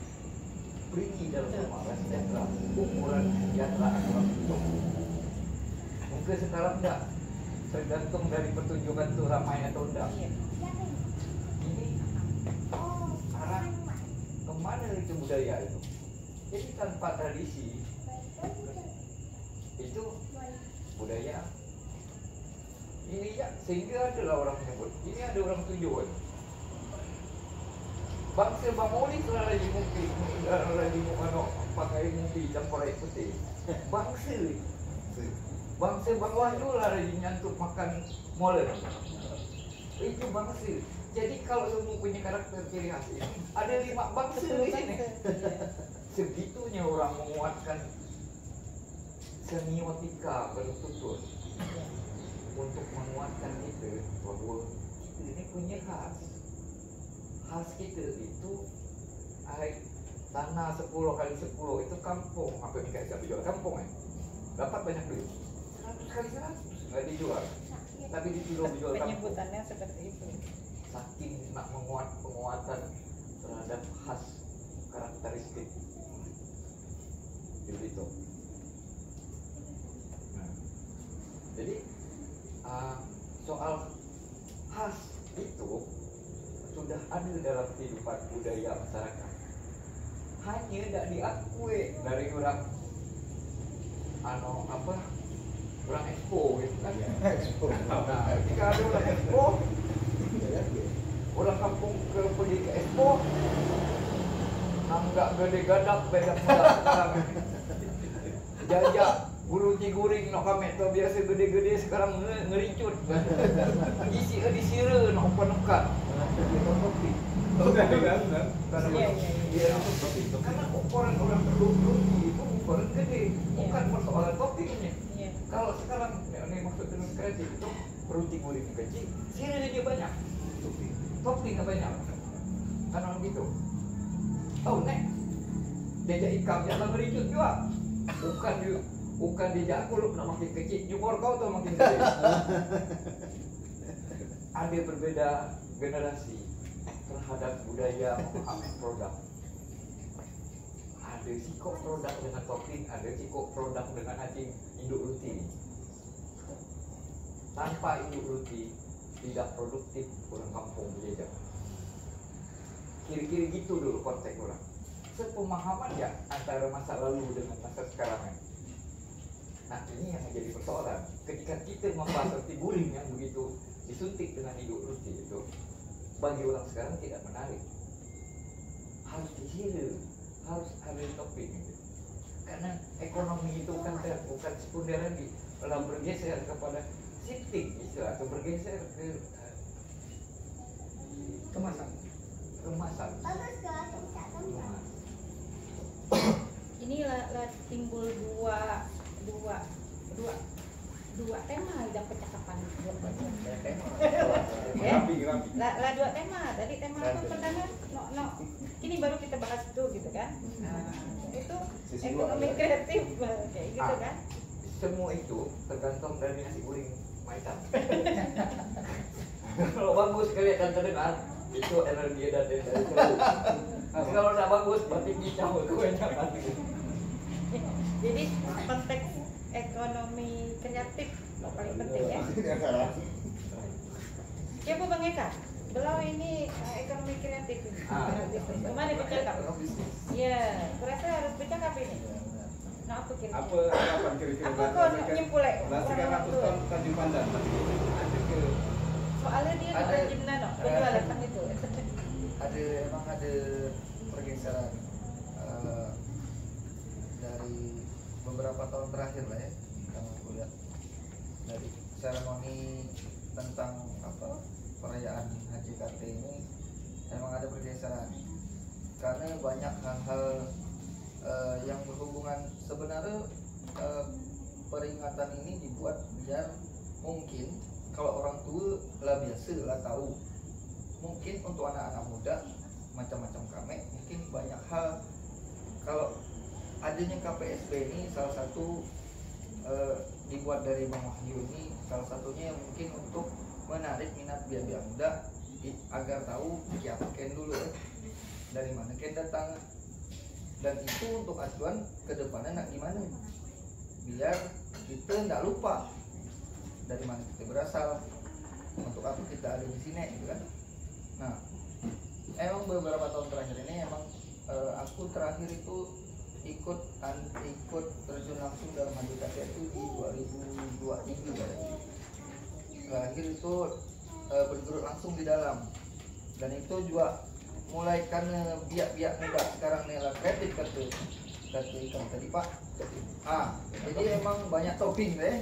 Pergi dalam rumah lah sejahtera. Ukuran kesejahteraan orang hidup. Mungkin sekarang tidak, tergantung dari pertunjukan itu ramai atau tidak. Iya. Ini karena kemana itu budaya itu? Jadi tanpa tradisi itu budaya ini ya, sehingga adalah orang menyebut ini ada orang tujuan. Bangsa Bangoli itu lagi mungkin lagi pakai mungkin campur air putih. Bangsa bawah itu lagi nyantuk makan molen. Itu bangsa. Jadi kalau semua punya karakter ciri khas ini, ada 5 bangsa di sini. Segitunya orang menguatkan semiotika bertutur untuk menguatkan kita bahwa ini punya khas. Khas kita itu tanah 10 kali 10 itu kampung. Apa ini kayak siapa jual kampung kan? Dapat banyak duit. 100 kali 100 nggak dijual. Tapi dijual kampung. Penyebutannya seperti itu. Saking nak penguatan terhadap khas karakteristik itu. Nah, jadi soal khas itu sudah ada dalam kehidupan budaya masyarakat. Hanya tidak diakui dari orang orang expo gitu kan. Nah, ketika ada orang expo, orang kampung pergi ke expo, nggak gede gadak beda sekarang. Jajak bulu ciguring no kami tuh biasa gede-gede sekarang ngericut. Isi di sire no penekat. Karena orang peluk-peluk itu ukuran gede, bukan persoalan toppingnya. Kalau sekarang ini maksud dengan kreatif itu roti goreng kecil, sirenya banyak, toppingnya banyak. Karena begitu. Oh nek, jajak ikan yang ngericut juga, bukan jajak aku lu nak makin kecil, nyumor kau tuh makin gede. Ada berbeda generasi terhadap budaya memahami produk. Ada sikok produk dengan topping, ada sikok produk dengan anjing induk roti. Tanpa induk roti tidak produktif orang kampung berjajah. Kira-kira gitu dulu konteks orang. Sepemahaman ya antara masa lalu dengan masa sekarang. Nah ini yang menjadi persoalan. Ketika kita membahas roti guling yang begitu disuntik dengan induk roti itu, bagi orang sekarang tidak menarik. Harus dihilangkan, harus ada topping gitu. Karena ekonomi itu kan bukan sekunder lagi, telah bergeser kepada shifting istilah atau bergeser ke kemasan. Ini lah timbul dua tema dalam percakapan lah dua tema. Tadi tema apa pertama ini baru kita bahas itu gitu kan. Itu ekonomi kreatif kayak gitu kan. Semua itu tergantung dari nasi goreng Maitam. Kalau bagus kalian akan terdengar itu energi dari jauh. Kalau tidak bagus berarti kicau kebanyakan. Jadi konteks ekonomi kreatif paling penting ya. Siapa Bang Eka? Belau ini ekonomi kreatif ini. Kemana bercakap? Iya, berasa harus bercakap ini. Nah, apa kira-kira? Apa harapan kira-kira? Apa kau nyimpul ya? Berdasarkan 100 tahun Tanjung Pandan. Soalnya dia rajin nano, berjual tentang itu. Emang ada pergeseran dari beberapa tahun terakhir lah ya, yang aku lihat dari seremoni tentang perayaan HJKT ini emang ada pergeseran karena banyak hal-hal yang berhubungan. Sebenarnya peringatan ini dibuat biar mungkin kalau orang tua lah biasa lah tahu, mungkin untuk anak-anak muda macam-macam kami mungkin banyak hal. Kalau adanya KPSB ini salah satu dibuat dari Bang Wahyu ini, salah satunya yang mungkin untuk menarik minat biar muda agar tahu siapa Ken dulu dari mana Ken datang, dan itu untuk acuan ke depannya nak gimana biar kita tidak lupa dari mana kita berasal, untuk apa kita ada di sini gitu kan. Nah emang beberapa tahun terakhir ini emang aku terakhir itu ikut terjun langsung dalam HJKT itu di 2023 berarti. Terakhir itu bergerak langsung di dalam, dan itu juga mulai karena biak-biak muda sekarang nih lah kreatif kata ikan tadi Pak. Jadi emang banyak topping deh.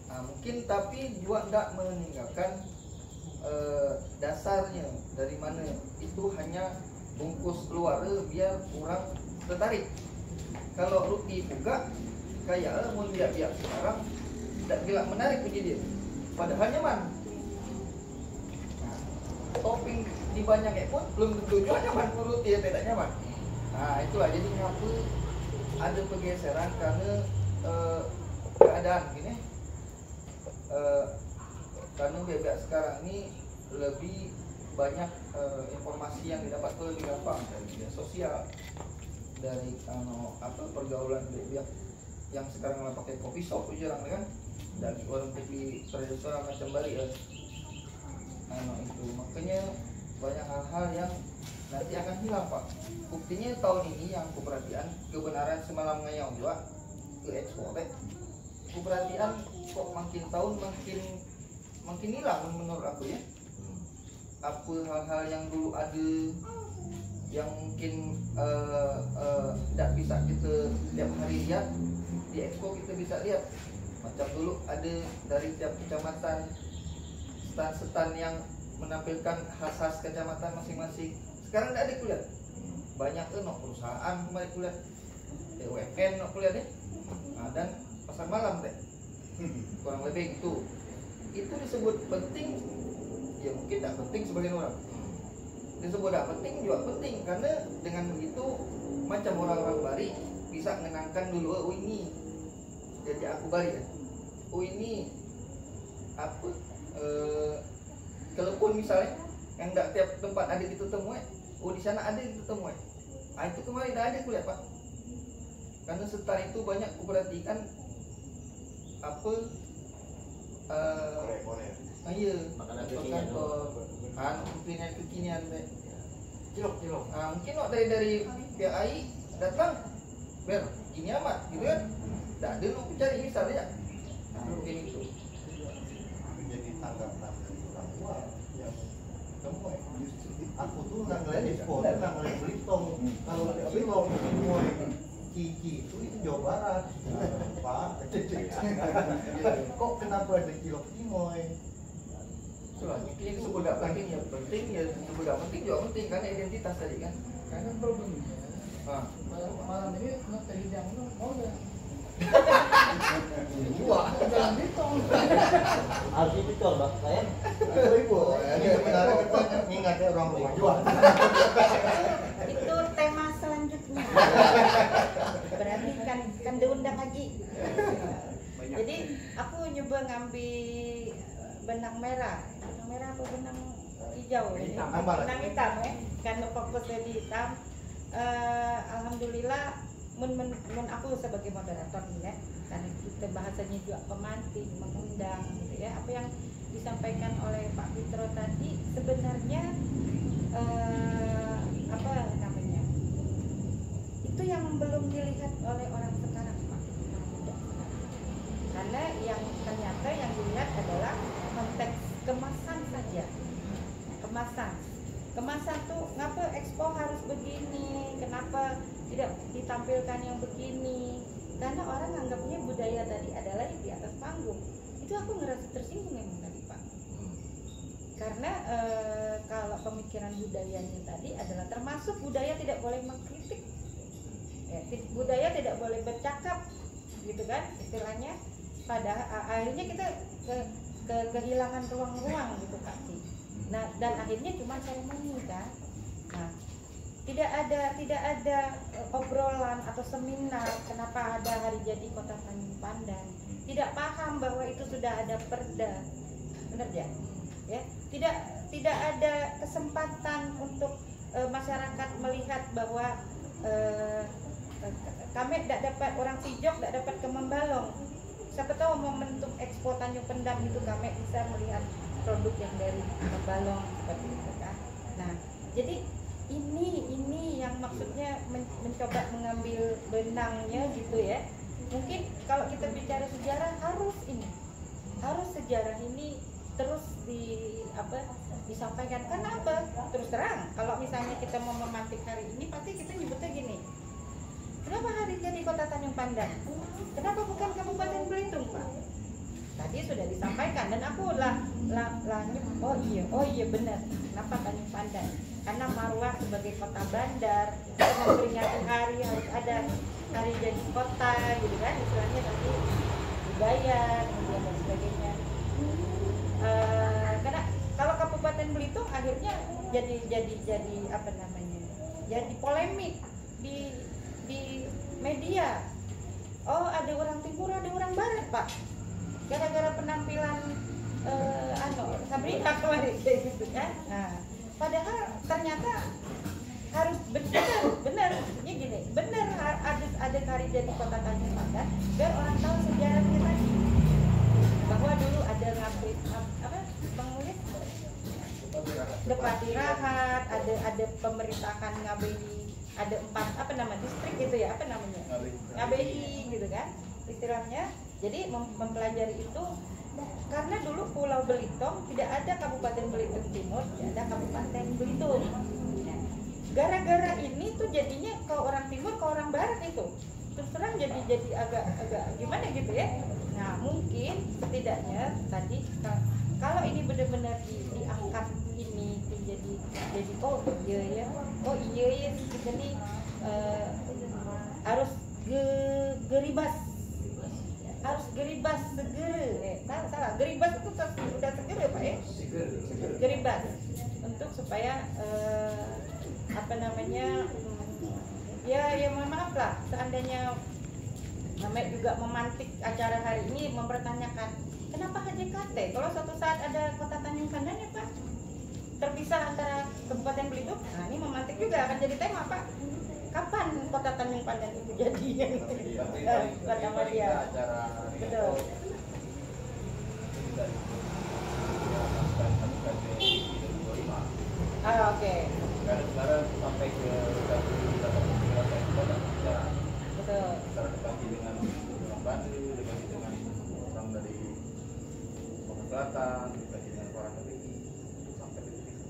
Mungkin tapi juga tidak meninggalkan dasarnya dari mana itu hanya bungkus keluar biar kurang tertarik. Kalau Ruti buka kayak mau biak-biak sekarang tidak gila menarik punya dia, padahal nyaman. Topping di banyak pun belum tentu juga nyaman menurut dia, tidak nyaman. Itulah jadi ngapa ada pergeseran karena keadaan gini. Karena bebek sekarang ini lebih banyak informasi yang didapat lebih gampang dari media sosial, dari pergaulan bebek yang sekarang malah pakai kopi shop jarang kan, dari warung kopi tradisional macam Bali itu makanya banyak hal-hal yang nanti akan hilang Pak. Buktinya tahun ini yang aku perhatian kebenaran semalam ngayau juga ke ekspor aku perhatian kok makin tahun makin hilang menurut aku ya. Apa hal-hal yang dulu ada yang mungkin tidak bisa kita tiap hari lihat di ekspor, kita bisa lihat macam dulu ada dari tiap kecamatan stan yang menampilkan khas-khas kecamatan masing-masing. Sekarang tidak ada kuliah. Banyak perusahaan kembali kuliah, BUMN kuliah deh. Dan pasar malam deh. Kurang lebih gitu. Itu disebut penting, ya mungkin tidak penting sebagian orang. Disebut tidak penting juga penting karena dengan begitu macam orang-orang Bari bisa mengenangkan dulu, oh ini jadi aku Bari ya. Oh ini apa? Telepon misalnya yang tidak tiap tempat ada kita temui, oh di sana ada kita temui. Itu kemarin tidak ada kuliah Pak. Karena setelah itu banyak kuperhatikan apa iya makanan kekinian deh. Cilok. Mungkin dari pihak AI datang biar ini amat gitu kan. Tidak ada lu cari misalnya. Mungkin itu. Jadi tanggapan dari orang tua yang kamu aku tuh nggak ngeliat ekspor, nggak ngeliat Belitung. Kalau Cilok semua Cici itu Jawa Barat, Pak. Kok kenapa ada Cilok Cimoy? Ini disebut gak penting ya penting, ya disebut gak penting juga penting karena identitas tadi kan. Karena problemnya malam ini nak terhidang mau ya. Wah, Jangan Belitung. Harus dipicor Pak, saya. Ibu, ini sebenarnya kita mengingatnya orang rumah jual. Itu tema selanjutnya. Berarti kan diundang lagi. Jadi aku nyoba ngambil benang merah apa benang hijau ini? Benang hitam ya. Karena fokusnya di hitam. Alhamdulillah mun aku sebagai moderator nih ya, karena kita bahasanya juga pemantik, mengundang gitu ya. Apa yang disampaikan oleh Pak Fitro tadi sebenarnya apa namanya? Itu yang belum dilihat oleh orang sekarang Pak. Karena yang ternyata yang dilihat adalah konteks kemasan saja. Kemasan tuh ngapa ekspor harus begini, kenapa tidak ditampilkan yang begini, karena orang anggapnya budaya tadi adalah di atas panggung. Itu aku ngerasa tersinggung memang tadi Pak, karena kalau pemikiran budayanya tadi adalah termasuk budaya tidak boleh mengkritik ya, budaya tidak boleh bercakap gitu kan istilahnya. Pada akhirnya kita kehilangan ruang-ruang gitu Kak sih. Nah, dan akhirnya cuma seremoni kan. Nah, tidak ada obrolan atau seminar kenapa ada hari jadi Kota Tanjung Pandan. Tidak paham bahwa itu sudah ada perda. Benar ya? Ya, tidak ada kesempatan untuk masyarakat melihat bahwa kami tidak dapat orang Sijok, tidak dapat ke Membalong. Siapa tahu momentum Expo Tanjung Pendam itu kami bisa melihat produk yang dari Membalong seperti itu kan. Nah, Jadi ini yang maksudnya mencoba mengambil benangnya gitu ya. Mungkin kalau kita bicara sejarah harus sejarah ini terus disampaikan. Karena apa? Terus terang, kalau misalnya kita mau memantik hari ini pasti kita nyebutnya gini. Kenapa hari jadi Kota Tanjung Pandan? Kenapa bukan Kabupaten Belitung, Pak? Tadi sudah disampaikan dan aku oh iya benar. Kenapa Tanjung Pandan? Karena Marwah sebagai kota bandar memperingati hari harus ada hari jadi kota gitu kan, istilahnya nanti budaya kemudian dan sebagainya. Karena kalau Kabupaten Belitung akhirnya jadi apa namanya? Jadi polemik di media. Oh, ada orang timur, ada orang barat, Pak. Gara-gara penampilan Sabrina kemarin kayak gitu kan. Nah, padahal ternyata harus benar maksudnya gini, benar ada hari jadi Kota Tanjung Pandan biar orang tahu sejarahnya tadi. Bahwa dulu ada Bang Mulyad? Depatirahat, ada pemerintahan Ngabei, ada 4 distrik gitu ya, Ngabei gitu kan istilahnya. Jadi mempelajari itu karena dulu Pulau Belitung tidak ada Kabupaten Belitung Timur, tidak ada Kabupaten Belitung. Gara-gara ini tuh jadinya ke orang timur, ke orang barat itu terus terang jadi agak gimana gitu ya. Nah mungkin setidaknya tadi kalau ini benar-benar diangkat ini jadi oh iya ya kita nih harus geribas segera. Salah geribas itu udah segera Pak ya. Geribas untuk supaya ya mohon maaf lah seandainya namanya juga memantik acara hari ini mempertanyakan kenapa HJKT kalau suatu saat ada Kota Tanjung Pandan ya Pak terpisah antara Kabupaten Belitung. Nah ini memantik juga akan jadi tema Pak. Kapan Kota Tanjung Pandan itu jadi? Kata dia. Betul. Oke. Karena sekarang sampai ke Betul. secara dibagi dengan orang Bandung, dibagi dengan orang dari Bogor Selatan, dibagi dengan orang negeri itu sampai ke titik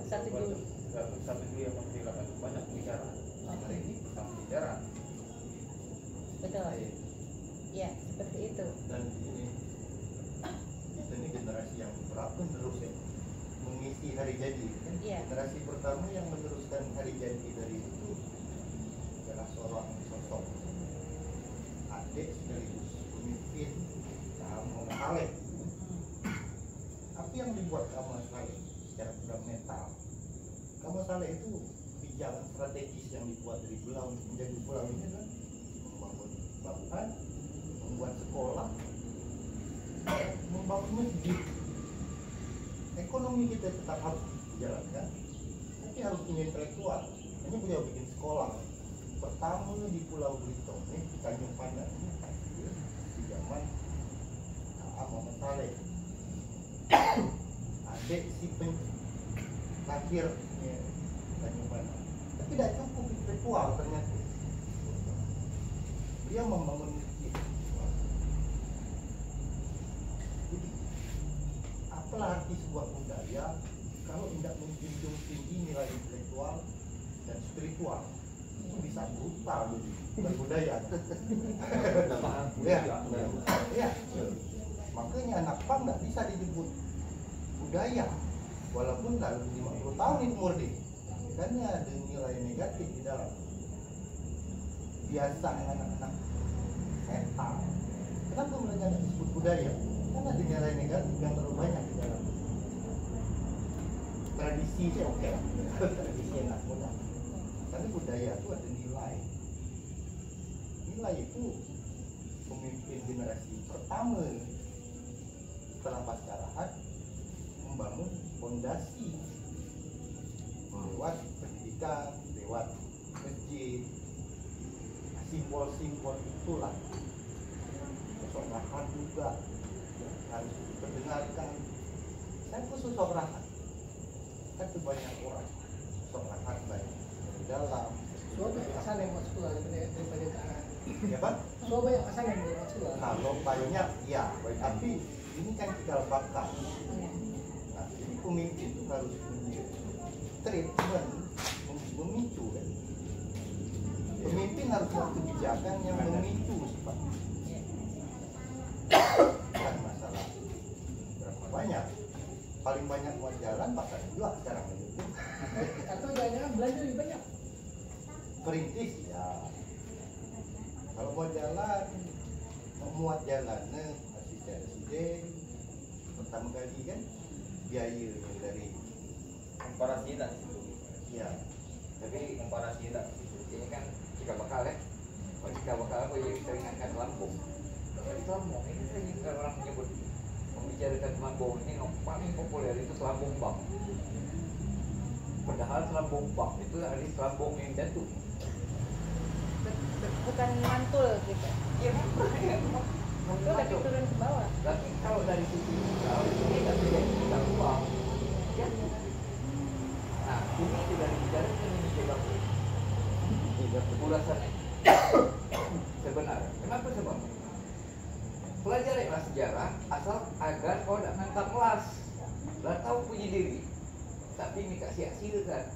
1 Juli. 1 Juli yang menghilangkan banyak pembicaraan. Hari ini pertama pembicaraan. Betul. Ya seperti itu. Dan ini kita ini generasi yang berapa terus ya mengisi hari jadi kan? Iya. Generasi pertama yang meneruskan hari jadi dari itu adalah seorang sosok adik sekaligus pemimpin Muhammad Saleh. Apa yang dibuat Muhammad Saleh secara fundamental? Muhammad Saleh itu kebijakan strategis yang dibuat dari pulau menjadi pulau ini adalah membangun bangunan, membuat sekolah, membangun masjid. Ekonomi kita tetap harus dijalankan, tapi harus punya intelektual. Hanya beliau bikin sekolah pertama di Pulau Belitung, di Tanjung Pandan di zaman Muhammad Saleh. Adik si lahirnya Tanjung Pandan, tapi tidak cukup intelektual ternyata. Dia membangun masjid. Jadi apalah arti sebuah budaya kalau tidak menjunjung tinggi nilai intelektual dan spiritual? Itu bisa brutal jadi berbudaya. Ya. Makanya anak pang nggak bisa disebut budaya walaupun dalam 50 tahun itu murni. Karena ada nilai negatif di dalam. Biasa dengan anak-anak mental. Kenapa mereka tidak disebut budaya? Karena ada nilai negatif yang terlalu banyak di dalam. Tradisi sih oke lah. Tradisi enak mudah. Tapi budaya itu ada nilai. Nilai itu pemimpin generasi pertama setelah paskarahat membangun fondasi lewat pendidikan, lewat masjid. Simbol-simbol itulah sosok Rahmat juga harus diperdengarkan. Saya khusus sosok Rahmat kan tuh banyak orang masyarakat banyak dari dalam. Soalnya banyak asal yang buat sekolah daripada ke arah. Ya kan? Soalnya banyak asal yang buat sekolah. Kalau banyak ya, tapi ini kan cikal bakal. Nah, jadi pemimpin itu harus punya treatment, memicu kan. Pemimpin harus buat kebijakan yang memicu sifat. Bukan masalah berapa banyak. Paling banyak buat jalan bahkan juga sekarang ini. Atau jangan belanja lebih banyak. Perintis ya. Kalau mau jalan, mau muat jalannya asisten pertama kali kan biaya dari Komparasi tak? ya. Tapi komparasi tak? Ini kan cikal bakal ya. Kalau cikal bakal apa yang sering angkat Lampung. Dari Lampung ini sering orang menyebut membicarakan Lampung ini yang paling populer itu Lampung Bang. Padahal Lampung Bang itu ada Lampung yang jatuh. Bukan mantul gitu. Iya memang ya. Mantul tapi turun ke bawah. Tapi kalau dari sisi ini tapi dari kita uang, ya. Nah ini sudah dibicarakan ini sebabnya. Ulasannya sebenarnya. Kenapa sebabnya? Pelajarilah sejarah asal agar kau tidak ngantar kelas. Lah tahu punya diri, tapi ini kasih hasilkan.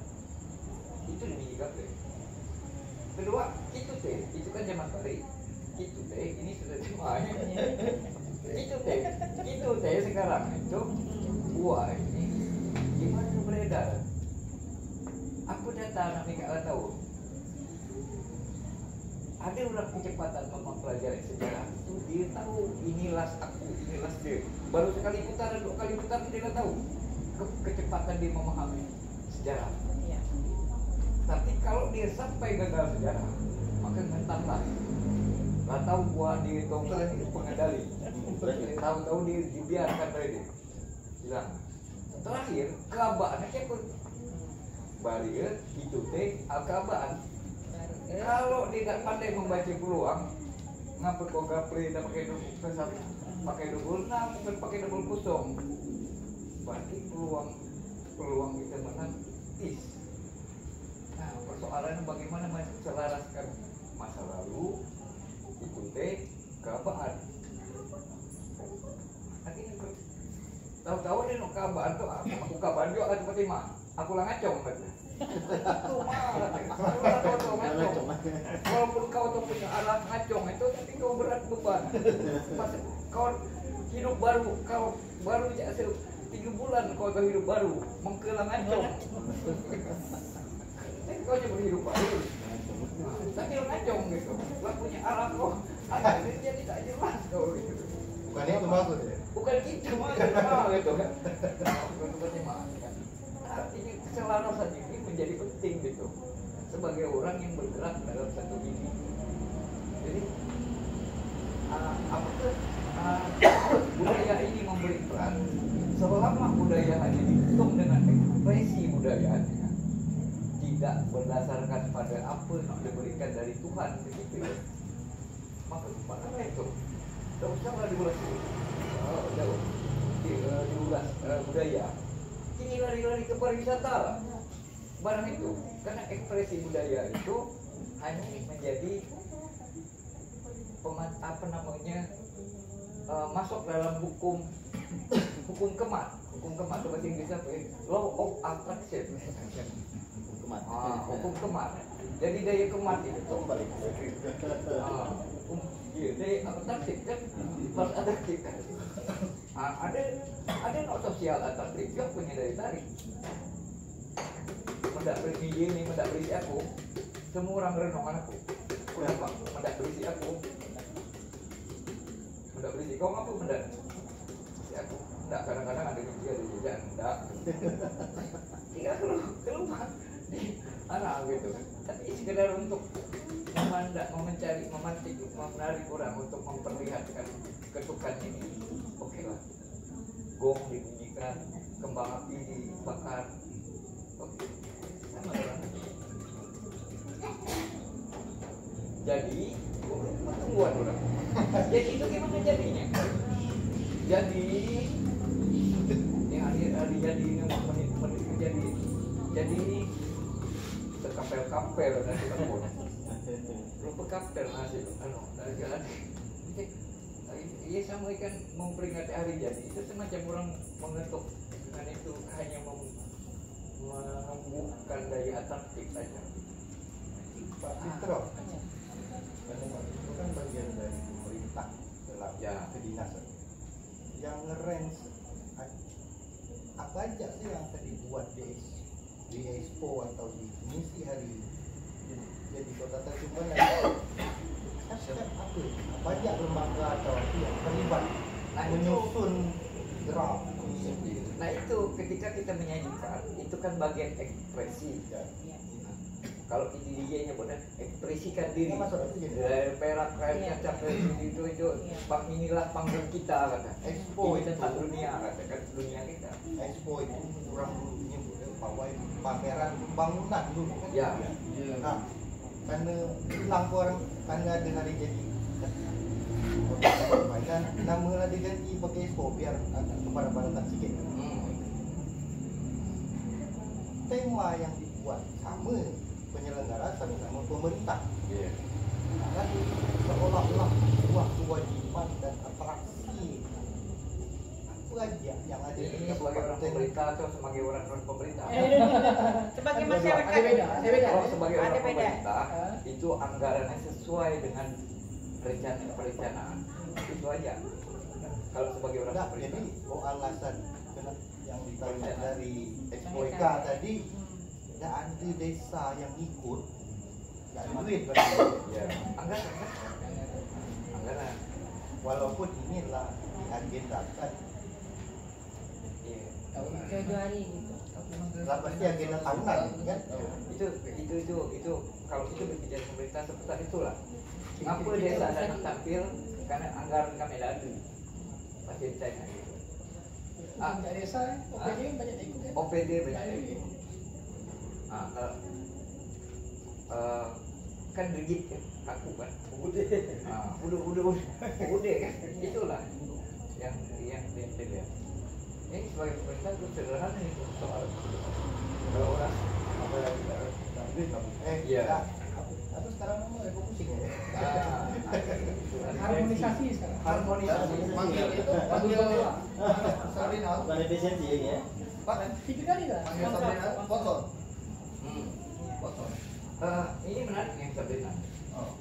Itu demi gape. Kedua, itu kan zaman balik. Itu teh, ini sudah cuma. Itu teh sekarang itu buah ini gimana beredar? Aku datang nanti nggak tahu. Ada orang kecepatan mempelajari sejarah itu dia tahu inilah aku, inilah dia. Baru sekali putaran, 2 kali putaran dia nggak tahu kecepatan dia memahami sejarah. Iya. Tapi kalau dia sampai gagal sejarah, maka ngentarlah. Lah tahu buat dia itu pengendali. Tahu-tahu dia dibiarkan oleh dia. Hilang. Terakhir, keabaannya siapa? Barier itu teh keabaan. Kalau dia tidak pandai membaca peluang, ngapa kau gapri dan pakai double 6, bukan pakai double kosong. Berarti peluang kita menang is. Nah, persoalannya bagaimana menselaraskan masa lalu ikuti keabaan. Akhirnya tahu-tahu dia nak keabaan tu aku keabaan juga kan seperti mah. Aku lah ngacong kan. Tuh mah. Walaupun kau tu punya alat ngacong itu, tapi kau berat beban. Pas kau hidup baru, kau baru hasil 3 bulan kau tu hidup baru, mengkelang ngacong. Kau cuma hidup baru. Tapi ngacong gitu. Lah punya alat kau, akhirnya tidak jelas kau gitu. Bukan itu maksud ya. Bukan gitu mah gitu kan. Bukan seperti mah kan. Artinya keselarasan ini menjadi penting gitu sebagai orang yang bergerak dalam satu ini. Jadi budaya ini memberi peran selama budaya hanya dihitung dengan ekspresi budayanya, tidak berdasarkan pada apa yang diberikan dari Tuhan begitu ya. Maka mana itu? Tidak usahlah diulas jauh diulas budaya. Ini lari-lari ke pariwisata lah. Barang itu, karena ekspresi budaya itu hanya menjadi masuk dalam hukum kemat. Hukum kemat itu bahasa Inggris apa ya? Law of attraction. Hukum kemat. Jadi daya kemat itu balik. Daya atraktif kan, pas atraktif kan. Ada no sosial atraktif yang punya daya tarik. Mendak beli ini, mendak beli aku. Semua orang renungan aku. Kenapa? Mendak beli aku. Mendak beli kau apa mendak? Si aku. Mendak kadang-kadang ada juga di jajan, mendak. Tinggal keluar di arah gitu. Tapi sekedar untuk mencari, memantik, menarik orang untuk memperlihatkan ketukan ini, oke lah. Gong dibunyikan, kembang api dibakar, oke. Sama orang. Jadi, pertumbuhan orang. Jadi itu gimana jadinya? Jadi, yang hari jadi ini menjadi jadi terkapel-kapel nanti bangun. Lupa kapel masih dari jalan. Iya sama ikan memperingati hari jadi itu semacam orang mengetuk dengan itu hanya menumbuhkan daya atraktif saja. Pak Fitro, itu kan bagian dari pemerintah dalam kedinasan. Yang ngerange apa aja sih yang tadi buat di Expo atau di misi hari ini? Jadi Kota Tacubaya apa aja lembaga atau yang terlibat menyusun draft. Nah itu ketika kita menyanyikan itu kan bagian ekspresi. Kalau DJ-nya benar ekspresikan diri. Perak kayak capek itu bang inilah panggung kita kata. Expo itu dunia kata kan dunia kita. Expo itu kurang dulu nyebut bahwa pameran bangunan dulu kan. Ya. Nah, karena hilang orang karena ada hari jadi kan nama lah diganti pakai Expo biar agak kepada sikit. Tema yang dibuat sama penyelenggara sama pemerintah. Kan seolah-olah sebuah kewajiban dan atraksi apa aja yang ada Ini sebagai orang pemerintah atau sebagai orang non pemerintah? Sebagai masyarakat. Kalau sebagai orang pemerintah itu anggarannya sesuai dengan perencanaan itu aja. Kalau sebagai orang Enggak, pemerintah. jadi alasan yang ditanya dari SPOK tadi tidak ada desa yang ikut, nggak ada duit berarti. Ya, anggaran. Walaupun inilah diagendakan, Iya. Februari gitu. lah pasti agenda tahunan kan. Itu kalau itu berbicara pemerintah seperti itulah. Apa desa dan tampil karena anggaran kami ada. Pasti ditanya gitu. Untuk desa, OPD banyak yang ikut kan? OPD banyak yang ikut. Kalau kan rigid kan, kaku kan, udah kan, itulah yang dilihat. Ini sebagai pemerintah itu sederhana itu soal kalau orang apa lagi Iya. Atau sekarang mau refocusing ya. Harmonisasi sekarang. harmonisasi. Panggil itu panggil Sabrina. Bukan efisiensi ya. Pak, 3 kali lah. panggil Sabrina foto. Foto. Ini menarik yang Sabrina. Oh.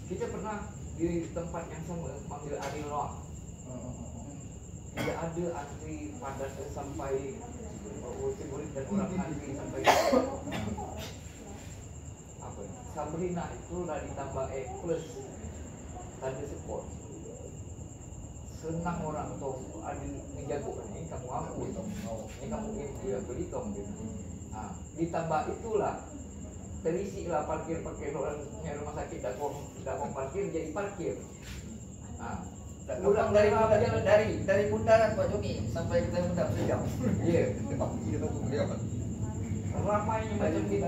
Kita pernah di tempat yang sama manggil Ariel Noah. Tidak ada antri padat sampai murid dan orang antri sampai apa? Sabrina itu lah ditambah plus tanda support. Senang orang tuh ada menjagokan ini kamu aku ini kamu dia beli tong gitu. Nah, ditambah itulah terisi lah parkir rumah sakit tidak mau parkir jadi parkir. Nah, Ulang dari mana jalan dari bundaran Pak Jogi sampai ke Bundaran sejam. iya. Iya betul beliau. Ramainya macam gitu.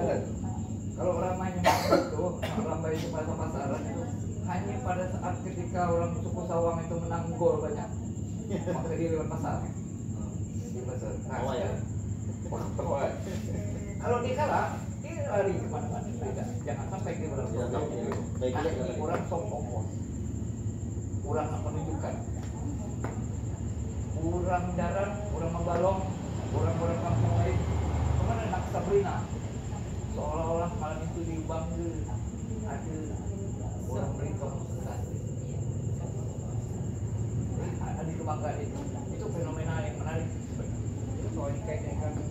Kalau ramainya macam itu, ramai itu pasar-pasaran itu hanya pada saat ketika orang suku Sawang itu menang gol banyak, maka dia lewat pasar. Di pasar. Oh ya. Wah, kalau dia kalah, dia lari kemana-mana. Jangan sampai dia berlaku. Nanti orang sombong. Orang menunjukkan, orang darat, orang membalong, orang kampung lain, kemana nak Sabrina? Seolah-olah malam itu di Bangga ada orang berhitung sesasri. Ada di kebanggaan itu fenomena yang menarik. Itu soal dikaitkan karena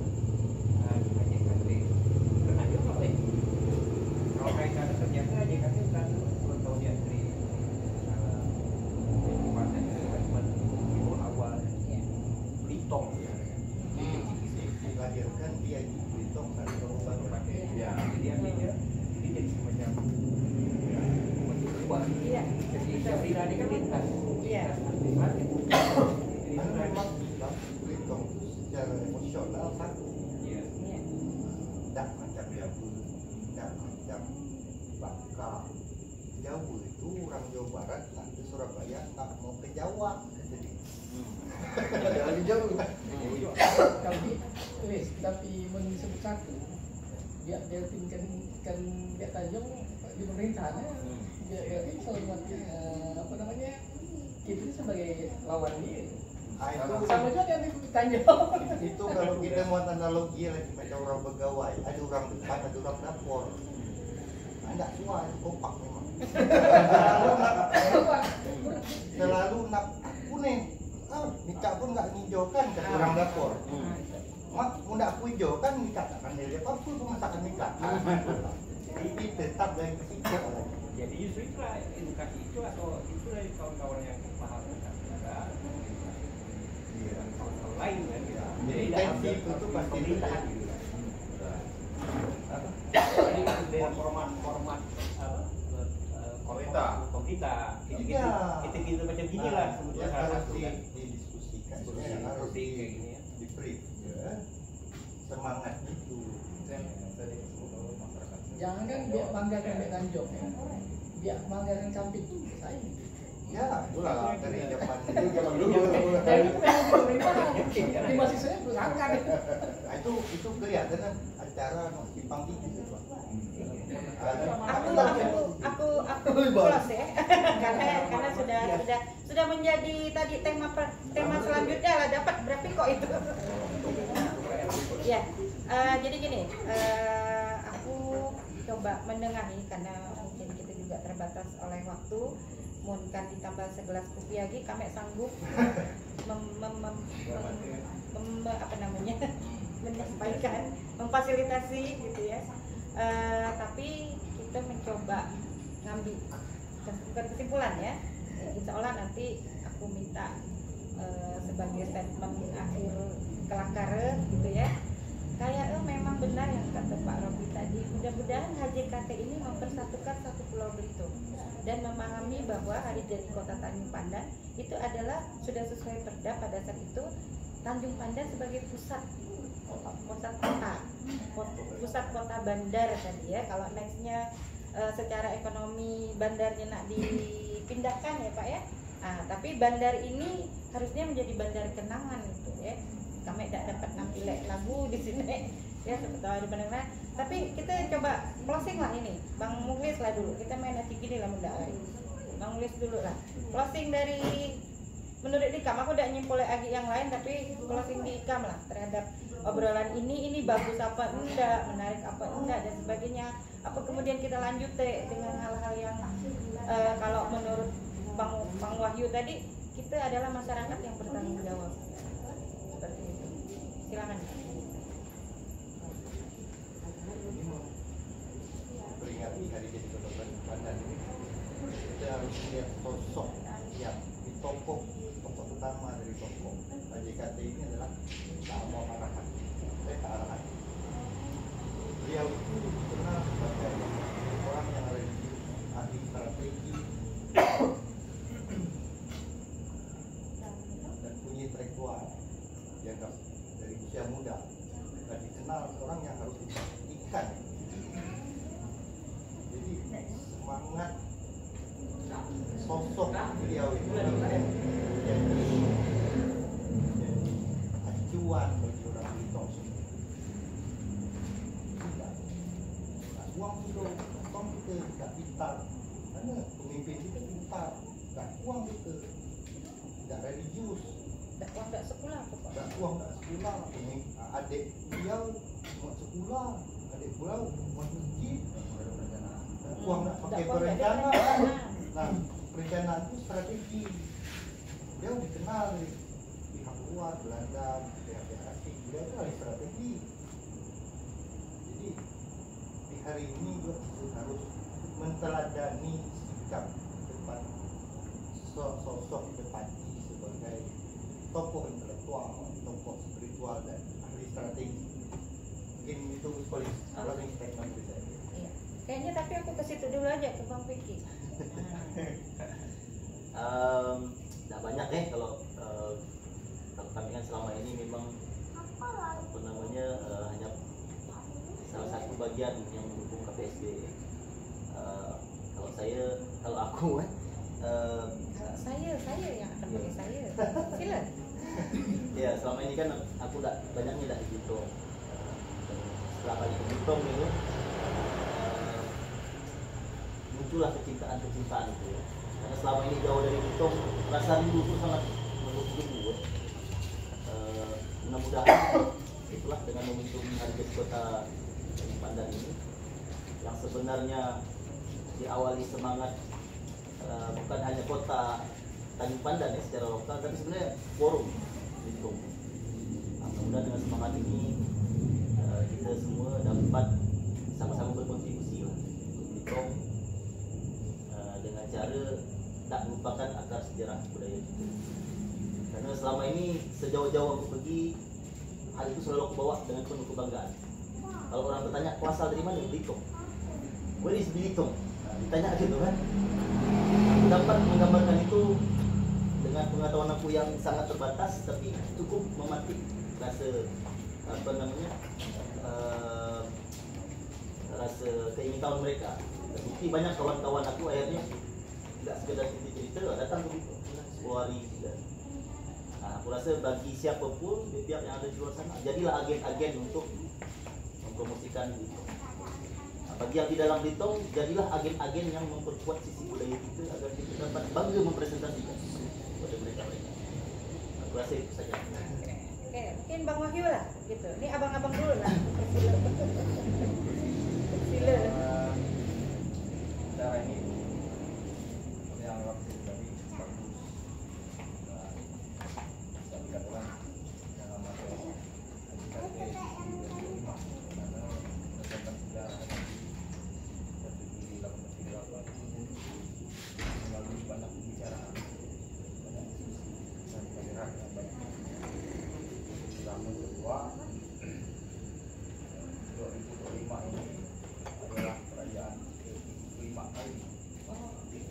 dia boleh. Kalau kaitan ternyata aja kan itu 2 tahun di antri. Tong Dilahirkan dia di Belitung dan Kabupaten. ya dia jadi semacam berubah Iya. jadi Sabrina ini kan lintas Iya. Karena memang Belitung secara emosional satu. iya Iya. Tidak macam Jawa, tidak macam Bangka. Jawa itu orang Jawa Barat nak ke Surabaya nak mau ke Jawa. Jadi Lagi jauh. Tapi men disebut satu biar kan biar Tanjung di pemerintahan biar ini selalu buat apa namanya kita sebagai lawan dia. Itu Sama juga kan di Tanjung. itu kalau kita mau analogi lagi macam orang pegawai, ada orang depan, ada orang dapur. Enggak semua itu kompak memang. Selalu nak aku nih, nikah pun nggak hijaukan kata orang dapur. Mak, mau aku hijaukan nikah takkan dia apa pun masakan nikah. Jadi tetap dari situ. Jadi justru itulah edukasi itu atau itu dari kawan-kawan yang paham tentang negara, dan kawan-kawan lain kan gitu. Jadi Intensi itu pasti pemerintahan gitu. Jadi dengan format pemerintah gitu macam gini lah sebetulnya salah harus satu kan. didiskusikan, Diskusi harus kayak gini ya. di brief, ya. Semangat itu. Jangan kan biar banggakan biar Tanjung ya. Biar banggakan Kampit tuh saya. Ya, itulah dari zaman Dari pemerintahan di mahasiswanya bersangka deh. Nah, itu kelihatan kan acara simpang tinggi itu, Pak. Aku close ya. karena sudah menjadi tadi tema selanjutnya lah, dapat berapa kok itu. Ya, jadi gini, aku coba mendengahi karena mungkin kita juga terbatas oleh waktu. Mun kan ditambah segelas kopi lagi, kami sanggup menyampaikan, memfasilitasi gitu ya. Tapi kita mencoba ngambil bukan kesimpulan ya. Insya Allah nanti aku minta sebagai statement akhir kelakar gitu ya. Kayak memang benar yang kata Pak Robi tadi, mudah-mudahan HJKT ini mempersatukan satu Pulau Belitung dan memahami bahwa Hari Jadi Kota Tanjung Pandan itu adalah sudah sesuai perda pada saat itu Tanjung Pandan sebagai pusat kota bandar tadi ya. Kalau nextnya secara ekonomi bandarnya nak dipindahkan ya Pak ya. Tapi bandar ini harusnya menjadi bandar kenangan gitu ya. Kami tidak dapat nampil lagu di sini ya seperti ada pendengar. Tapi kita coba closing lah ini, Bang Mukhlis lah dulu. Kita main nanti gini lah mudah. Bang Mukhlis dulu lah. Closing dari menurut Ikam, aku udah nyimpul lagi yang lain, tapi closing di Ikam lah terhadap obrolan ini bagus apa enggak, menarik apa enggak dan sebagainya. Apa kemudian kita lanjut dengan hal-hal yang kalau menurut Bang Wahyu tadi kita adalah masyarakat yang bertanggung jawab. Seperti itu. Silakan. Peringati Hari Jadi Kota Tanjung Pandan ini, kita harus lihat sosok yang di tokoh utama dari tokoh HJKT ini adalah Pak Arahan. Beliau itu dikenal sebagai orang yang religius, ahli strategi, dan punya intelektual dianggap dari usia muda, dan dikenal seorang yang harus dipastikan. Jadi semangat sosok beliau itu jadi acuan bagi orang Belitung. Uang kita tidak pintar, karena pemimpin kita pintar, tidak uang kita, tidak religius, Tidak sekolah apa Pak? tidak uang tidak sekolah. Adik beliau mau sekolah, adik beliau mau masjid, uang tidak pakai berencana. Nah, perencanaan itu strategi. Beliau dikenal dari pihak luar, Belanda, pihak asing. Beliau itu ahli strategi. Jadi di hari ini juga harus menteladani sikap depan sosok Bupati sebagai tokoh intelektual, tokoh spiritual dan ahli strategi. Mungkin itu closing statement dari saya. Iya. Kayaknya tapi aku ke situ dulu aja ke Bang Piki. Tidak banyak kalau kami kan selama ini memang hanya salah satu bagian yang mendukung KPSB. Kalau aku saya yang akan pakai saya. Sila. ya selama ini kan aku banyaknya di Belitung. setelah kali Belitung itu muncullah kecintaan itu ya. Karena selama ini jauh dari Belitung, rasa rindu itu sangat menunggu. Mudah-mudahan itulah dengan momentum Hari Jadi Kota Tanjung Pandan ini yang sebenarnya diawali semangat bukan hanya kota Tanjung Pandan ya secara lokal, tapi sebenarnya forum Belitung. Mudah-mudahan dengan semangat ini kita semua dapat sama-sama berkontribusi lah untuk Belitung dengan cara tak melupakan akar sejarah budaya kita. Karena selama ini sejauh-jauh aku pergi, hal itu selalu aku bawa dengan penuh kebanggaan. Kalau orang bertanya, kau asal dari mana? Belitung. Where is Belitung? Nah, ditanya gitu kan. Aku dapat menggambarkan itu dengan pengetahuan aku yang sangat terbatas, tapi cukup memetik rasa rasa keinginan mereka. Terbukti banyak kawan-kawan aku akhirnya tidak sekedar cerita datang ke Belitung sebuah hari juga. Nah, aku rasa bagi siapapun pihak yang ada di luar sana, jadilah agen-agen untuk mempromosikan Belitung. Nah, bagi yang di dalam Belitung, jadilah agen-agen yang memperkuat sisi budaya kita agar kita dapat bangga mempresentasikan kepada mereka-mereka. Aku rasa itu saja. Oke, mungkin Bang Wahyu lah gitu. Ini abang-abang dulu lah. Sila. Cara ini yang waktu tadi bagus. Nah, bisa dikatakan dalam materi edukatif di 25 karena berdasarkan sejarah dari 1838 melalui banyak pembicaraan, banyak diskusi dan kehadiran yang banyak. Namun kedua 2025 ini adalah perayaan ke-75 kali. Jadi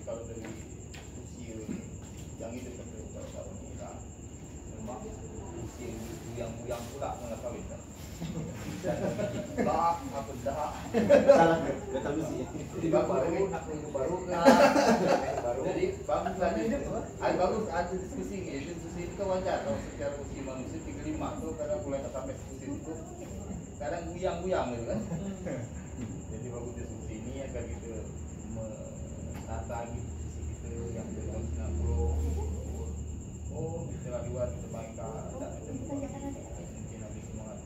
kalau dari usia yang itu tahun kita memang usia yang pula mulai kawin kan. Dah apa dah? Salah, nggak tahu sih. Jadi baru nak minggu baru kan. Baru. Jadi bagus tadi. Ada bagus ada diskusi ini. Diskusi itu wajar kalau secara usia manusia 35 tuh kadang mulai sampai diskusi itu kadang guyang-guyang gitu kan. Jadi bagus diskusi ini agar kita menata gitu sisi kita yang dari tahun 90. Oh, kita juga kita bangga dan mungkin lebih semangat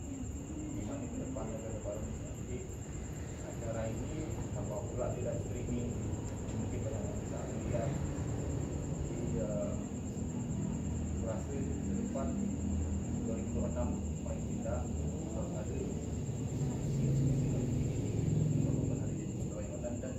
gimana ke depan negara baru. Jadi acara ini tambah pula tidak streaming mungkin banyak yang bisa lihat. Jadi rasa ke depan 2026 paling tidak harus ada diskusi hari jadi kota Tanjung Pandan dan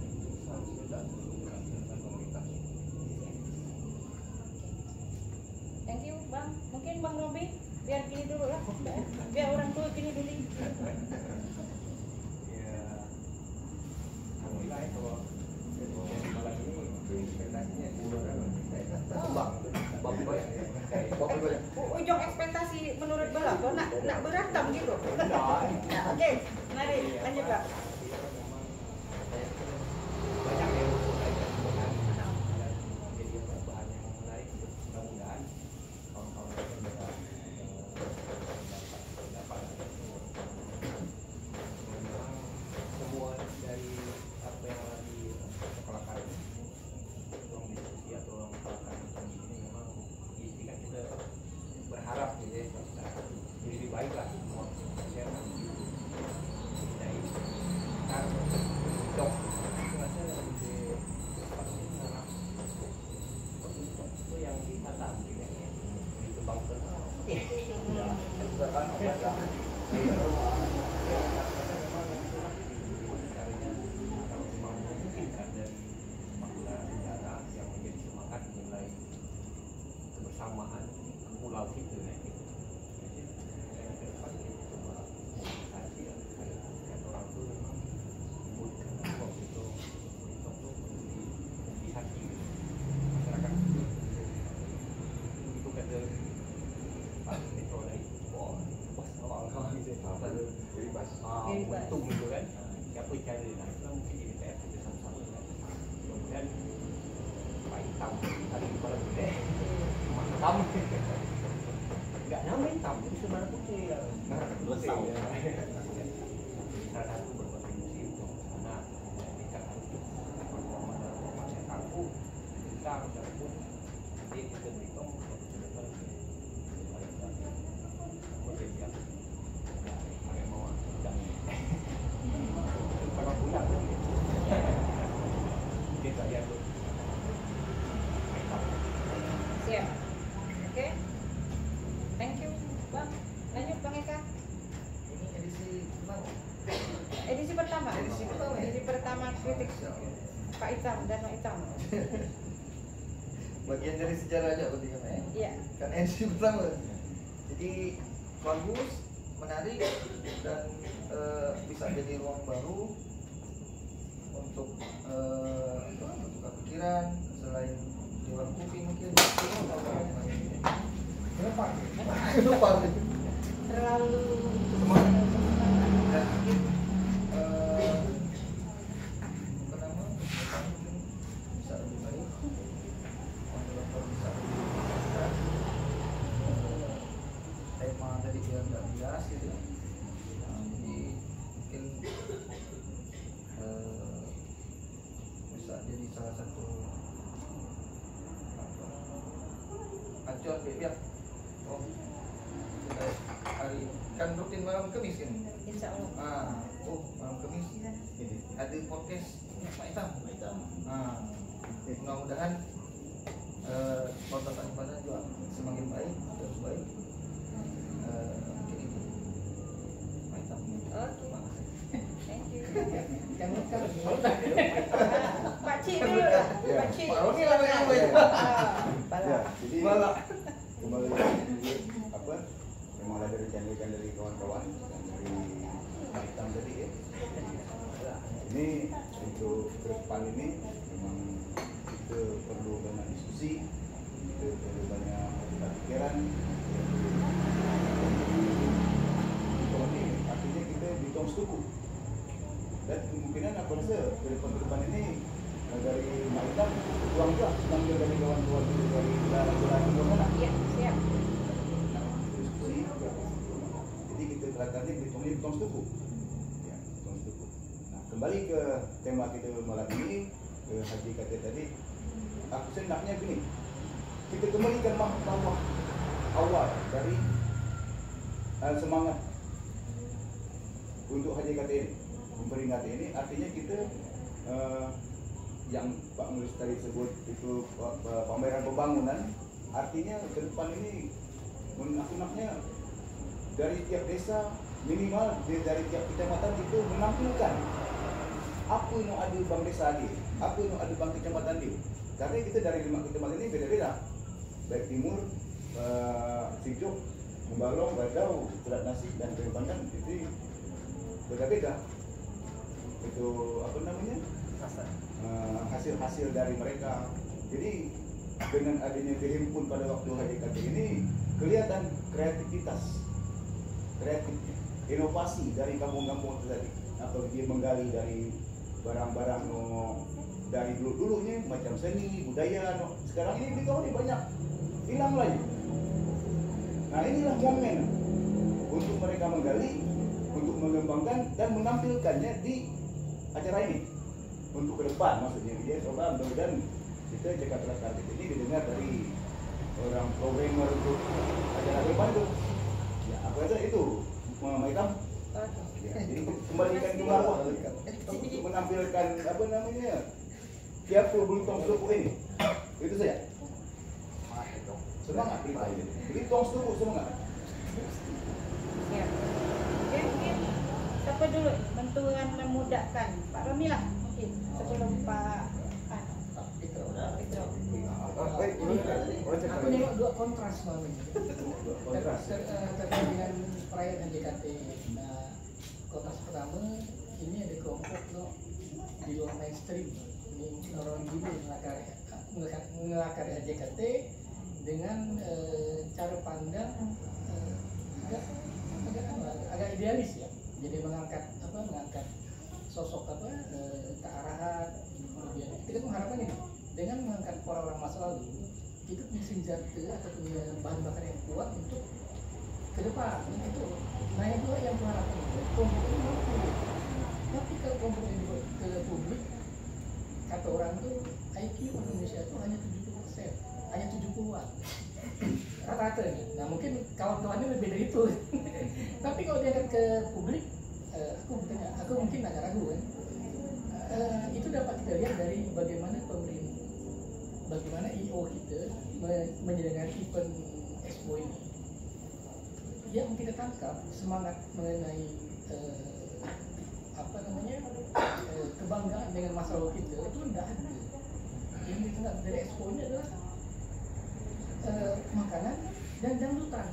besar pun nanti kita berhitung kedepan mungkin yang mau yang kalau punya kita lihat dulu. Siap. Oke. Thank you, Bang. Lanjut Bang Eka. Ini edisi berapa? Edisi pertama. Edisi pertama, ya? Edisi pertama kritik Pak Itam dan Pak Itam. Bagian dari sejarah aja berarti kan ya? Iya. Kan edisi pertama. Jadi bagus, menarik dan bisa jadi ruang baru untuk bertukar pikiran selain jual kopi mungkin. Kenapa? Kenapa? Terlalu Semangat. Dan mungkin apa nama? Mungkin bisa lebih baik. Developer bisa lebih baik. Tema tadi dia nggak jelas gitu. Jadi mungkin bisa jadi salah satu acuan biar oh kita hari kan rutin malam Kamis ini. insya Allah. Malam Kamis ada podcast Pak Itam. Mudah-mudahan kontak pada juga semakin baik terus baik. Mungkin itu Pak Itam. Oke. Thank you. Jangan lupa Pak Cik dulu lah. Pak Cik. Pak Roni lah yang Ya, Bala. jadi Malah. kembali lagi apa? Memang ada rencana dari kawan-kawan dan dari hitam tadi ya. Ini untuk ke depan ini memang kita perlu banyak diskusi, kita perlu banyak pikiran. Kalau ini artinya kita ditong setuju. Dan kemungkinan aku rasa ke depan ini dari Maitam ruang juga panggil dari kawan-kawan dari dalam mana. Iya, siap. Diskusi juga. Jadi kita kelihatannya hitungnya hitung setuju. Ya, hitung setuju. Nah, kembali ke tema kita malam ini, ke Haji kata tadi, aku senaknya gini. Kita kembalikan bawah awal dari semangat untuk Haji kata ini. Memperingati ini artinya kita yang Pak Mulus tadi sebut itu pameran pembangunan, artinya ke depan ini menaknya dari tiap desa minimal dari tiap kecamatan itu menampilkan apa yang ada bang desa dia, apa yang ada bang kecamatan dia. Karena kita dari 5 kecamatan ini beda-beda, baik timur, Sijuk, Membalong, Badau, Selat Nasi dan Kayu Pandan itu beda-beda. Itu apa namanya? Hasil-hasil dari mereka. Jadi dengan adanya dihimpun pada waktu Haji Kati ini kelihatan kreativitas, inovasi dari kampung-kampung itu tadi. Atau dia menggali dari barang-barang dari dulu-dulunya macam seni, budaya. Sekarang ini di tahun ini banyak hilang lagi. Nah inilah momen untuk mereka menggali, untuk mengembangkan dan menampilkannya di acara ini untuk ke depan, maksudnya dia coba mudah-mudahan kita Jakarta Kartip ini didengar dari orang programmer untuk acara ke depan itu. Ya aku rasa itu Maitam. Ya, jadi kembalikan ke bawah untuk menampilkan apa namanya siapa Bultong Seluku ini. Itu saja. Semangat kita ini. Bultong Seluku semangat. Siap. Oke, mungkin siapa dulu bantuan memudahkan Pak Romi lah mungkin sebelum Pak Petro. Aku nengok dua kontras malam ini. Kontras. Terkait dengan perayaan JKT. Nah, kontras pertama ini ada kelompok di luar mainstream. Ini orang juga ngelakar JKT dengan cara pandang agak idealis ya. Jadi mengangkat sosok kearahan. Kemudian kita mengharapkan ini dengan mengangkat orang-orang masa lalu, kita punya senjata atau punya bahan bakar yang kuat untuk ke depan. Itu. Nah yang kedua yang mengharapkan itu kelompok ini mampu. Tapi kalau kelompok ini ke publik, kata orang tuh IQ Indonesia itu hanya 70%. hanya 70-an rata-ratanya. Nah mungkin kawan-kawannya lebih dari itu. Tapi kalau diangkat ke publik, aku mungkin agak ragu kan. Itu dapat kita lihat dari bagaimana pemerintah, bagaimana IO kita menyelenggarakan event Expo ini. Yang kita tangkap semangat mengenai kebanggaan dengan masa lalu kita itu tidak ada. Yang kita tangkap dari Expo ini adalah makanan dan dangdutan.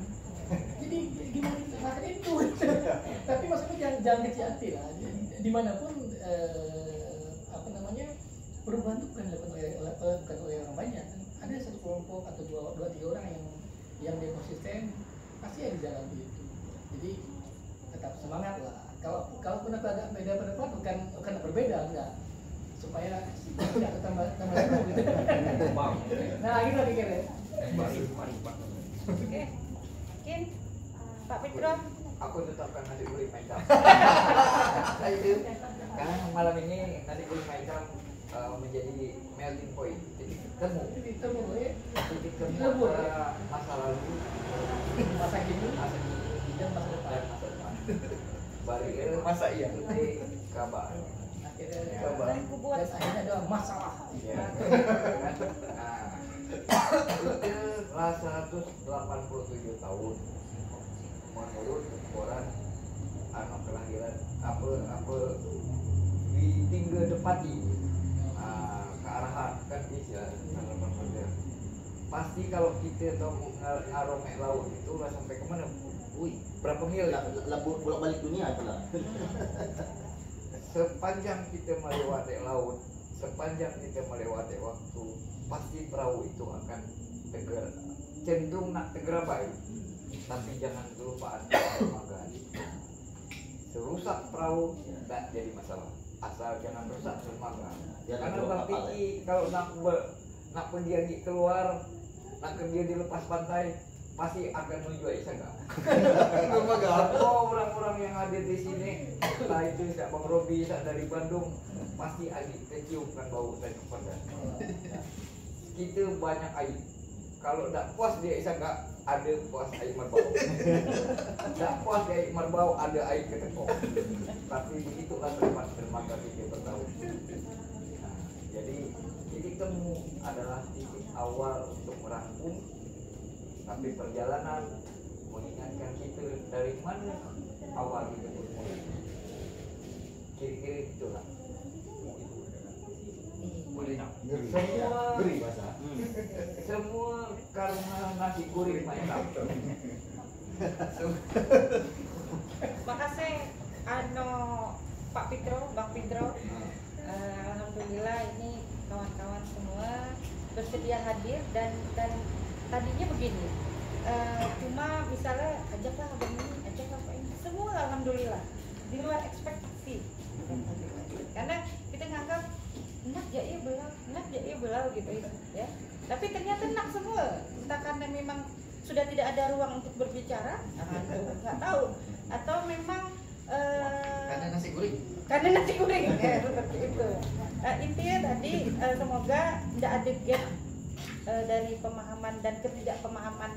Jadi gimana kita makan itu? Tapi maksudnya jangan kecil hati lah. Dimanapun perubahan itu bukan dilakukan oleh orang banyak. Ada satu kelompok atau dua tiga orang yang dia konsisten, pasti ada jalan begitu. Jadi tetap semangat lah. Kalau pun agak beda pendapat bukan berbeda, enggak, supaya tidak tambah seru gitu. Nah gitu pikirnya. Oke, mungkin Pak Fitro. Aku tetapkan nasi goreng macam. Itu karena malam ini nasi goreng macam menjadi melting point, jadi temu ya. titik temu antara masa lalu, masa kini, dan masa depan. Balik masa iya, kabar. Akhirnya akhirnya ada masalah. Ya. Nah, itu lah 187 tahun menurut ukuran anak kelahiran apa di tinggal Depati. Ke arahan kan bisa pasti kalau kita tahu ngaromek laut itu lah sampai kemana? Wih, berapa mil? Bolak balik dunia itu lah. Sepanjang kita melewati laut, sepanjang kita melewati waktu, pasti perahu itu akan cenderung nak tergerabai. Tapi jangan kelupaan dermaga. Serusak perahu tak jadi masalah. Asal jangan rusak dermaga. Karena Bang Piki kalau nak pergi keluar, nak kerja di lepas pantai, pasti akan menuju Aisyah. Orang-orang yang ada di sini, entah itu Bang Robi dari Bandung, pasti agak keciumkan bau dari kepada. Kita banyak air. Kalau tak puas di Aisyah ada puas air merbau. Tak puas di air merbau ada air ketekok. Tapi itulah tempat dermaga kita bertahu. Nah, jadi titik temu adalah titik awal untuk merangkum, tapi perjalanan mengingatkan kita dari mana awal kita bermula. Kira-kira itulah. Semua karena nasi goreng macam. Makasih Pak Fitro, Bang Fitro. Alhamdulillah ini kawan-kawan semua bersedia hadir dan tadinya begini. Cuma misalnya ajaklah abang ini, ajaklah Pak ini. Semua alhamdulillah di luar ekspektasi. Karena kita nganggap nak jadi belau gitu ya. Tapi ternyata nak semua. Entah karena memang sudah tidak ada ruang untuk berbicara, nggak tahu, atau memang karena nasi goreng ya, seperti itu. Intinya tadi semoga tidak ada gap dari pemahaman dan ketidakpemahaman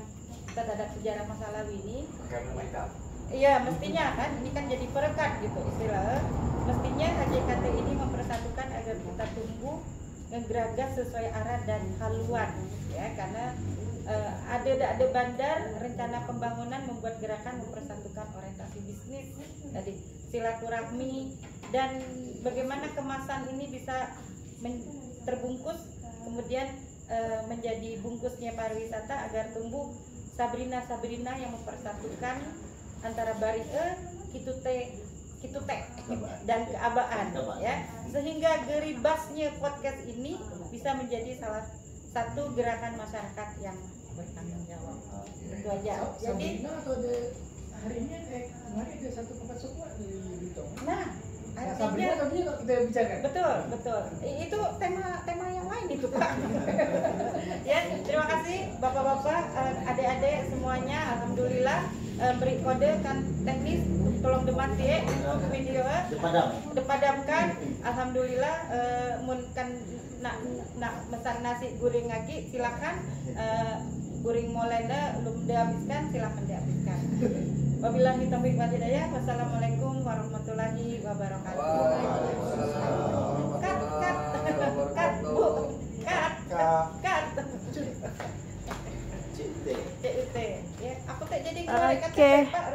terhadap sejarah masa lalu ini. Karena macam. Iya, mestinya kan ini kan jadi perekat gitu istilah. Mestinya HJKT ini mempersatukan agar kita tumbuh ngegeragas sesuai arah dan haluan ya, karena ada bandar rencana pembangunan membuat gerakan mempersatukan orientasi bisnis tadi silaturahmi dan bagaimana kemasan ini bisa terbungkus kemudian menjadi bungkusnya pariwisata agar tumbuh Sabrina yang mempersatukan antara Barie, Kitute dan keabaan ya, sehingga geribasnya podcast ini bisa menjadi salah satu gerakan masyarakat yang bertanggung jawab. Itu aja. Jadi atau ada hari ini kemarin ada satu tempat suku di Bitong. Nah, Sabrina tadi kita bicarakan. Betul. Itu tema yang lain itu Pak. Ya, terima kasih Bapak-bapak, adik-adik semuanya. Alhamdulillah beri kode kan teknis untuk tolong demati video Depadam. dipadamkan. Alhamdulillah mun kan nak pesan nasi goreng lagi silakan. Goreng molenda belum dihabiskan, silakan dihabiskan. Wabillahi taufiq wal hidayah. Wassalamualaikum warahmatullahi wabarakatuh. Kat Bu. Kat. CUT. CUT. Ya, aku tak jadi keluar kata Pak